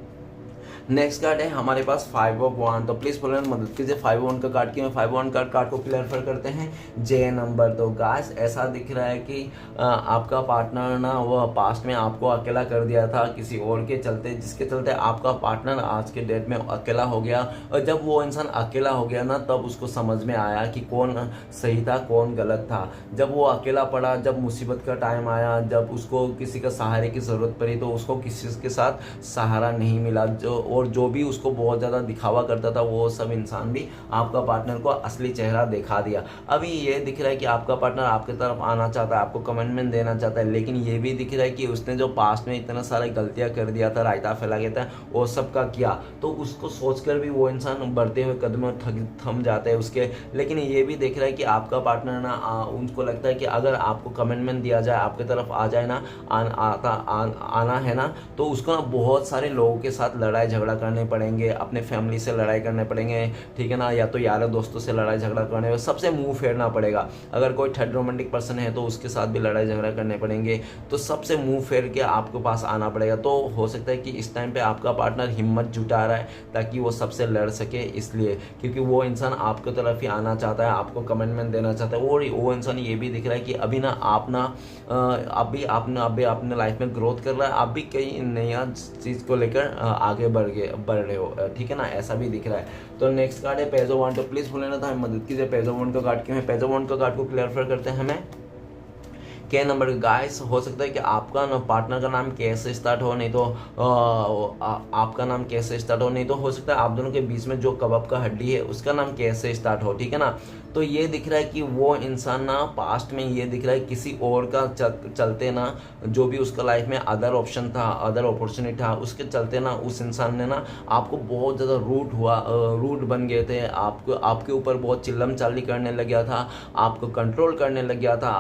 नेक्स्ट कार्ड है हमारे पास 5 ऑफ वन। तो प्लीज़ फॉलो मदद कीजिए 5 ऑफ वन का कार्ड क्यों है। 5 ऑफ वन कार्ड को क्लियर करते हैं जे नंबर। तो गाइस ऐसा दिख रहा है कि आपका पार्टनर ना वो पास्ट में आपको अकेला कर दिया था किसी और के चलते, जिसके चलते आपका पार्टनर आज के डेट में अकेला हो गया। और जब वो इंसान अकेला हो गया ना तब उसको समझ में आया कि कौन सही था कौन गलत था। जब वो अकेला पड़ा, जब मुसीबत का टाइम आया, जब उसको किसी का सहारे की ज़रूरत पड़ी तो उसको किसी के साथ सहारा नहीं मिला। जो भी उसको बहुत ज़्यादा दिखावा करता था वो सब इंसान भी आपका पार्टनर को असली चेहरा दिखा दिया। अभी ये दिख रहा है कि आपका पार्टनर आपकी तरफ आना चाहता है, आपको कमिटमेंट देना चाहता है, लेकिन ये भी दिख रहा है कि उसने जो पास्ट में इतना सारी गलतियाँ कर दिया था, रायता फैला गया था, वो सब का किया। तो उसको सोचकर भी वो इंसान बढ़ते हुए कदमों थम जाते हैं उसके। लेकिन ये भी देख रहा है कि आपका पार्टनर ना उनको लगता है कि अगर आपको कमिटमेंट दिया जाए, आपकी तरफ आ जाए ना, आना है ना, तो उसको ना बहुत सारे लोगों के साथ लड़ाई झगड़ा करने पड़ेंगे, अपने फैमिली से लड़ाई करने पड़ेंगे, ठीक है ना, या तो यारों दोस्तों से लड़ाई झगड़ा करने, सबसे मुंह फेरना पड़ेगा। अगर कोई थर्ड रोमांटिक पर्सन है तो उसके साथ भी लड़ाई झगड़ा करने पड़ेंगे, तो सबसे मुंह फेर के आपके पास आना पड़ेगा। तो हो सकता है कि इस टाइम पे आपका पार्टनर हिम्मत जुटा रहा है ताकि वो सबसे लड़ सके, इसलिए क्योंकि वो इंसान आपकी तरफ ही आना चाहता है, आपको कमिटमेंट देना चाहता है। और वो इंसान ये भी दिख रहा है कि अभी ना आप ना अभी अपने लाइफ में ग्रोथ कर रहा है, आप भी कई नया चीज़ को लेकर आगे बढ़ रहे हो, ठीक है ना, ऐसा भी दिख रहा है। तो नेक्स्ट कार्ड है पेज ऑफ वन। तो प्लीज़ बोलेना था मदद कीजिए पेज ऑफ वन का कार्ड क्यों है। पेज ऑफ वन का कार्ड को क्लियर करते हैं हमें के नंबर। गाइस हो सकता है कि आपका ना पार्टनर का नाम के से स्टार्ट हो, नहीं तो आपका नाम के से स्टार्ट हो, नहीं तो हो सकता है आप दोनों के बीच में जो कबाब का हड्डी है उसका नाम के से स्टार्ट हो, ठीक है ना। तो ये दिख रहा है कि वो इंसान ना पास्ट में ये दिख रहा है किसी और का चलते ना, जो भी उसका लाइफ में अदर ऑप्शन था, अदर अपॉर्चुनिटी था, उसके चलते ना उस इंसान ने ना आपको बहुत ज़्यादा रूट बन गए थे, आपके ऊपर बहुत चिल्लम चाली करने लग गया था, आपको कंट्रोल करने लग गया था,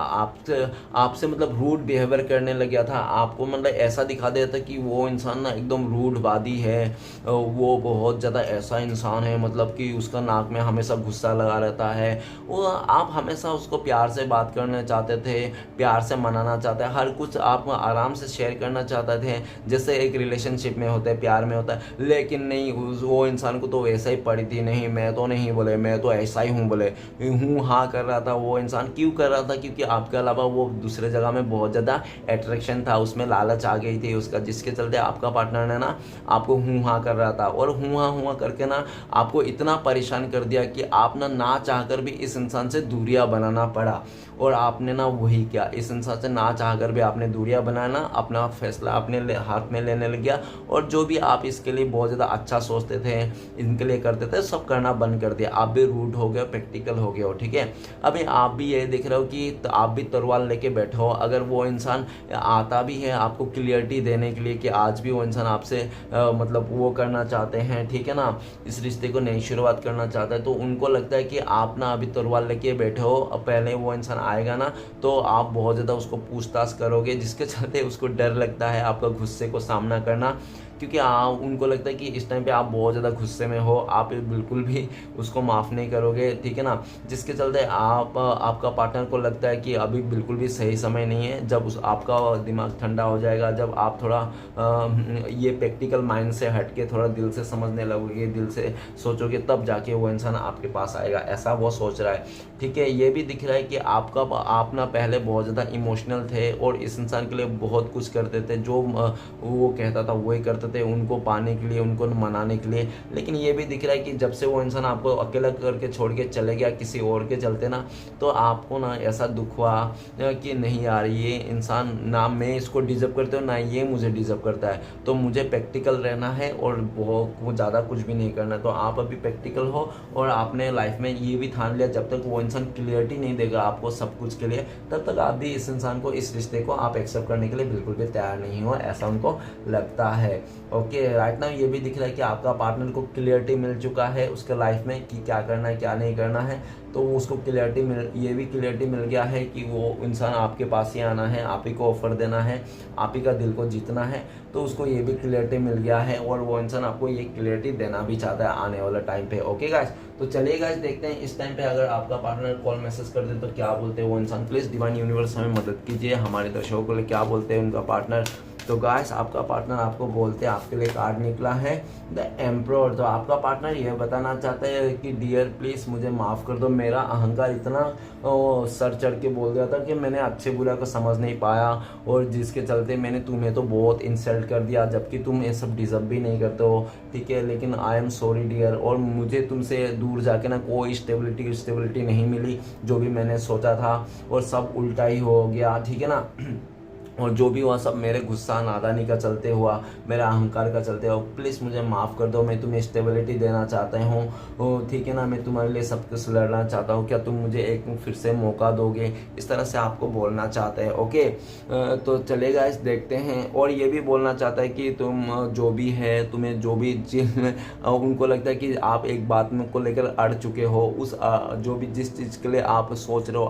आपसे मतलब रूड बिहेवियर करने लग गया था, आपको मतलब ऐसा दिखा देता कि वो इंसान ना एकदम रूढ़वादी है, वो बहुत ज़्यादा ऐसा इंसान है, मतलब कि उसका नाक में हमेशा गुस्सा लगा रहता है। वो आप हमेशा उसको प्यार से बात करना चाहते थे, प्यार से मनाना चाहते हैं, हर कुछ आप आराम से शेयर करना चाहते थे जैसे एक रिलेशनशिप में होता है, प्यार में होता है। लेकिन नहीं, वो इंसान को तो वैसा ही पड़ी थी, नहीं मैं तो नहीं बोले, मैं तो ऐसा ही हूँ बोले, हूँ हाँ कर रहा था। वो इंसान क्यों कर रहा था, क्योंकि आपके अलावा वो दूसरे जगह में बहुत ज़्यादा अट्रैक्शन था, उसमें लालच आ गई थी उसका, जिसके चलते आपका पार्टनर ने ना आपको हूँ हाँ कर रहा था। और हूँ हाँ करके ना आपको इतना परेशान कर दिया कि आप ना चाहकर भी इस इंसान से दूरियां बनाना पड़ा। और आपने ना वही किया, इस इंसान से ना चाहकर भी आपने दूरियां बनाना, अपना फैसला अपने हाथ में लेने लग गया। और जो भी आप इसके लिए बहुत ज़्यादा अच्छा सोचते थे, इनके लिए करते थे, सब करना बंद कर दिया। आप भी रूड हो गए, प्रैक्टिकल हो गए हो, ठीक है। अभी आप भी ये देख रहे हो कि आप भी तलवार लेके बैठे हो। अगर वो इंसान आता भी है आपको क्लियरिटी देने के लिए कि आज भी वो इंसान आपसे मतलब वो करना चाहते हैं, ठीक है ना, इस रिश्ते को नई शुरुआत करना चाहता है, तो उनको लगता है कि आप ना अभी तलवार लेके बैठे हो, पहले वो इंसान आएगा ना तो आप बहुत ज़्यादा उसको पूछताछ करोगे, जिसके चलते उसको डर लगता है आपका गुस्से को सामना करना, क्योंकि उनको लगता है कि इस टाइम पे आप बहुत ज़्यादा गुस्से में हो, आप बिल्कुल भी उसको माफ़ नहीं करोगे, ठीक है ना, जिसके चलते आपका पार्टनर को लगता है कि अभी बिल्कुल भी सही समय नहीं है। जब आपका दिमाग ठंडा हो जाएगा, जब आप थोड़ा ये प्रैक्टिकल माइंड से हट के थोड़ा दिल से समझने लगोगे, दिल से सोचोगे, तब जाके वो इंसान आपके पास आएगा, ऐसा वो सोच रहा है, ठीक है। ये भी दिख रहा है कि आप ना पहले बहुत ज़्यादा इमोशनल थे और इस इंसान के लिए बहुत कुछ करते थे, जो वो कहता था वही करते थे, उनको पाने के लिए, उनको मनाने के लिए। लेकिन ये भी दिख रहा है कि जब से वो इंसान आपको अकेला करके छोड़ के चले गया किसी और के चलते ना, तो आपको ना ऐसा दुख हुआ कि नहीं यार, ये इंसान ना मैं इसको डिजर्व करता हूँ, ना ये मुझे डिजर्व करता है, तो मुझे प्रैक्टिकल रहना है और बहुत ज़्यादा कुछ भी नहीं करना। तो आप अभी प्रैक्टिकल हो और आपने लाइफ में ये भी ठान लिया, जब तक वो इंसान क्लियरिटी नहीं देगा आपको सब कुछ के लिए, तब तक आप भी इस इंसान को, इस रिश्ते को आप एक्सेप्ट करने के लिए बिल्कुल भी तैयार नहीं हो, ऐसा उनको लगता है। ओके, राइट नाउ ये भी दिख रहा है कि आपका पार्टनर को क्लियरिटी मिल चुका है उसके लाइफ में कि क्या करना है क्या नहीं करना है, तो उसको ये भी क्लियरिटी मिल गया है कि वो इंसान आपके पास ही आना है, आप ही को ऑफर देना है, आप ही का दिल को जीतना है, तो उसको ये भी क्लियरिटी मिल गया है और वो इंसान आपको ये क्लियरिटी देना भी चाहता है आने वाला टाइम पे। ओके गाइस, तो चलिए गाइस देखते हैं इस टाइम पे अगर आपका पार्टनर कॉल मैसेज कर दे तो क्या बोलते हैं वो इंसान। प्लीज डिवाइन यूनिवर्स हमें मदद कीजिए, हमारे दर्शकों के लिए क्या बोलते हैं उनका पार्टनर, तो गाइस आपका पार्टनर आपको बोलते हैं, आपके लिए कार्ड निकला है द एम्परर। तो आपका पार्टनर ये बताना चाहता है कि डियर प्लीज़ मुझे माफ़ कर दो, मेरा अहंकार इतना सर चढ़ के बोल दिया था कि मैंने अच्छे बुरा को समझ नहीं पाया, और जिसके चलते मैंने तुम्हें तो बहुत इंसल्ट कर दिया, जबकि तुम ये सब डिजर्व भी नहीं करते हो, ठीक है। लेकिन आई एम सॉरी डियर, और मुझे तुमसे दूर जाके ना कोई स्टेबिलिटी नहीं मिली, जो भी मैंने सोचा था और सब उल्टा ही हो गया, ठीक है ना। और जो भी हुआ सब मेरे गुस्सा नादानी का चलते हुआ, मेरे अहंकार का चलते हुआ। प्लीज़ मुझे माफ़ कर दो, मैं तुम्हें स्टेबिलिटी देना चाहता हूँ, ठीक है ना। मैं तुम्हारे लिए सब कुछ लड़ना चाहता हूँ, क्या तुम मुझे एक फिर से मौका दोगे, इस तरह से आपको बोलना चाहते हैं। ओके, तो चलेगा, इस देखते हैं। और ये भी बोलना चाहता है कि तुम जो भी है, तुम्हें जो भी चीज़ में उनको लगता है कि आप एक बात में को लेकर अड़ चुके हो, उस जो भी जिस चीज़ के लिए आप सोच रहे हो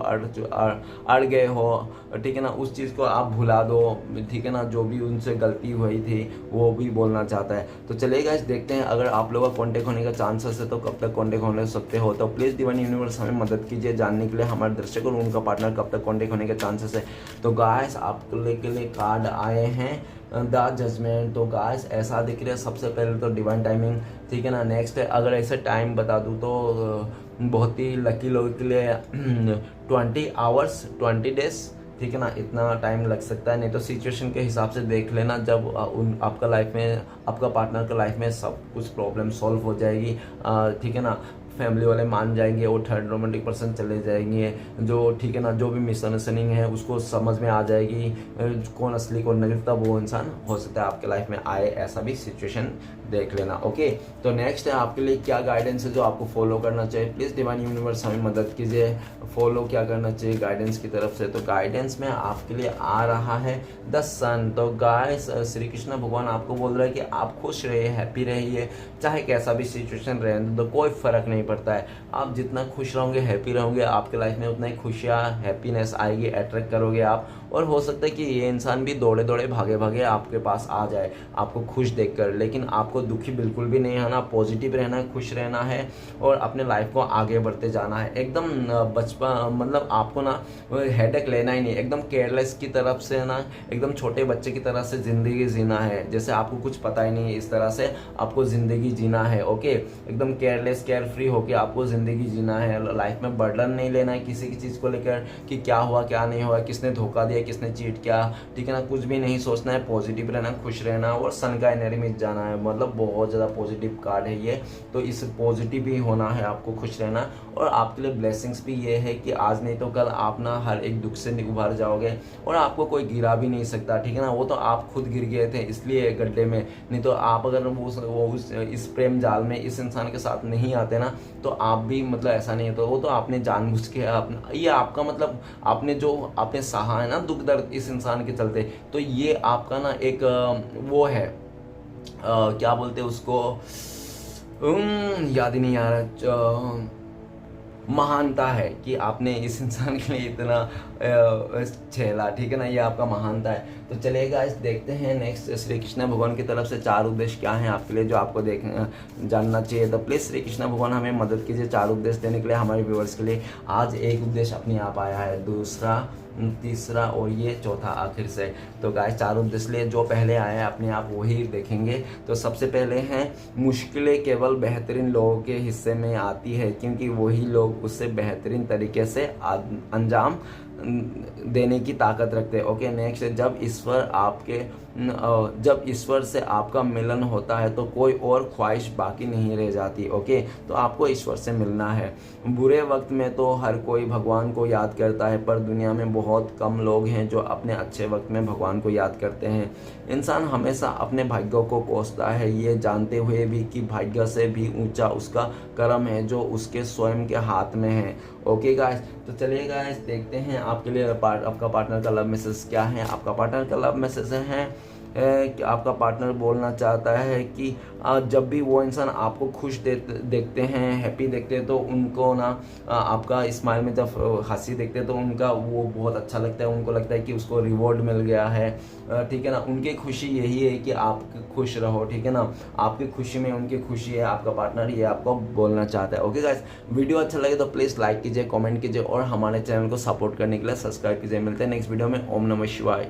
अड़ गए हो, ठीक है ना, उस चीज़ को आप भुला दो, ठीक है ना। जो भी उनसे गलती हुई थी वो भी बोलना चाहता है। तो चलेगा, इस देखते हैं। अगर आप लोगों का कॉन्टेक्ट होने का चांसेस है तो कब तक कॉन्टेक्ट होने सकते हो, तो प्लीज़ डिवाइन यूनिवर्स हमें मदद कीजिए जानने के लिए हमारे दर्शक और उनका पार्टनर कब तक कॉन्टेक्ट होने के चांसेस है। तो गाइस आपके लिए कार्ड आए हैं द जजमेंट। तो गाइस ऐसा दिख रहा है, सबसे पहले तो डिवाइन टाइमिंग, ठीक है ना। नेक्स्ट है, अगर ऐसे टाइम बता दूँ तो बहुत ही लकी लोगों के लिए 20 आवर्स 20 डेज, ठीक है ना, इतना टाइम लग सकता है। नहीं तो सिचुएशन के हिसाब से देख लेना, जब आपका लाइफ में, आपका पार्टनर का लाइफ में सब कुछ प्रॉब्लम सॉल्व हो जाएगी, ठीक है ना। फैमिली वाले मान जाएंगे और थर्ड रोमांटिक पर्सन चले जाएंगे, जो ठीक है ना, जो भी मिसअंडरस्टैंडिंग है उसको समझ में आ जाएगी, कौन असली कौन नकली, तब वो इंसान हो सकता है आपके लाइफ में आए, ऐसा भी सिचुएशन देख लेना। ओके, तो नेक्स्ट है आपके लिए क्या गाइडेंस है जो आपको फॉलो करना चाहिए। प्लीज़ डिवाइन यूनिवर्स हमें मदद कीजिए, फॉलो क्या करना चाहिए गाइडेंस की तरफ से। तो गाइडेंस में आपके लिए आ रहा है द सन। तो गाइस श्री कृष्ण भगवान आपको बोल रहा है कि आप खुश रहिए, हैप्पी रहिए, चाहे कैसा भी सिचुएशन रहे तो कोई फ़र्क नहीं पड़ता है। आप जितना खुश रहोगे, हैप्पी रहोगे, आपके लाइफ में उतना ही खुशियाँ, हैप्पीनेस आएगी, अट्रैक्ट करोगे आप। और हो सकता है कि ये इंसान भी दौड़े दौड़े भागे भागे आपके पास आ जाए आपको खुश देखकर, लेकिन आपको दुखी बिल्कुल भी नहीं होना, पॉजिटिव रहना है, खुश रहना है और अपने लाइफ को आगे बढ़ते जाना है। एकदम बचपन, मतलब आपको ना हेडेक लेना ही नहीं, एकदम केयरलेस की तरफ से ना, एकदम छोटे बच्चे की तरह से ज़िंदगी जीना है, जैसे आपको कुछ पता ही नहीं है, इस तरह से आपको ज़िंदगी जीना है। ओके, एकदम केयरलेस, केयर फ्री होकर आपको ज़िंदगी जीना है। लाइफ में बर्डन नहीं लेना है किसी की चीज़ को लेकर कि क्या हुआ क्या नहीं हुआ, किसने धोखा दिया, किसने चीट किया, ठीक है ना, कुछ भी नहीं सोचना है, पॉजिटिव रहना, खुश रहना और सन का एनर्जी में जाना है। मतलब बहुत ज़्यादा पॉजिटिव कार्ड है ये, तो इस पॉजिटिव ही होना है, आपको खुश रहना। और आपके लिए ब्लेसिंग्स भी ये है कि आज नहीं तो कल आप ना हर एक दुख से उभर जाओगे और आपको कोई गिरा भी नहीं सकता, ठीक है ना। वो तो आप खुद गिर गए थे इसलिए गड्ढे में, नहीं तो आप अगर इस प्रेम जाल में इस इंसान के साथ नहीं आते ना, तो आप भी मतलब ऐसा नहीं है। तो वो तो आपने जानबूझ के ये आपका मतलब आपने सहा है ना दुख दर्द इस इंसान के चलते, तो ये आपका ना एक वो है, क्या बोलते हैं उसको, याद ही नहीं आ रहा, महानता है कि आपने इस इंसान के लिए इतना झेला, ठीक है ना, ये आपका महानता है। तो चलिएगा, इस देखते हैं नेक्स्ट श्री कृष्ण भगवान की तरफ से 4 उद्देश्य क्या हैं आपके लिए जो आपको जानना चाहिए। तो प्लीज़ श्री कृष्ण भगवान हमें मदद कीजिए 4 उद्देश्य देने के लिए हमारे व्यूअर्स के लिए। आज एक उद्देश्य अपने आप आया है, दूसरा, तीसरा और ये चौथा आखिर से। तो गाइस 4 उद्देश्य लिए जो पहले आया है अपने आप वही देखेंगे। तो सबसे पहले हैं, मुश्किलें केवल बेहतरीन लोगों के हिस्से में आती है क्योंकि वही लोग उससे बेहतरीन तरीके से अंजाम देने की ताकत रखते हैं। ओके, नेक्स्ट है, जब ईश्वर से आपका मिलन होता है तो कोई और ख्वाहिश बाकी नहीं रह जाती। ओके, तो आपको ईश्वर से मिलना है। बुरे वक्त में तो हर कोई भगवान को याद करता है, पर दुनिया में बहुत कम लोग हैं जो अपने अच्छे वक्त में भगवान को याद करते हैं। इंसान हमेशा अपने भाग्य को कोसता है, ये जानते हुए भी कि भाग्य से भी ऊंचा उसका कर्म है जो उसके स्वयं के हाथ में है। ओके गाइस, तो चलिए गाइस देखते हैं आपके लिए आपका पार्टनर का लव मैसेज क्या है। आपका पार्टनर का लव मैसेज है कि आपका पार्टनर बोलना चाहता है कि जब भी वो इंसान आपको खुश देखते हैं, हैप्पी देखते हैं, तो उनको ना आपका स्माइल में जब हंसी देखते हैं तो उनका वो बहुत अच्छा लगता है, उनको लगता है कि उसको रिवॉर्ड मिल गया है, ठीक है ना। उनकी खुशी यही है कि आप खुश रहो, ठीक है ना, आपकी खुशी में उनकी खुशी है। आपका पार्टनर ये आपको बोलना चाहता है। ओके गाइस, वीडियो अच्छा लगे तो प्लीज़ लाइक कीजिए, कमेंट कीजिए और हमारे चैनल को सपोर्ट करने के लिए सब्सक्राइब कीजिए। मिलते हैं नेक्स्ट वीडियो में। ओम नमः शिवाय।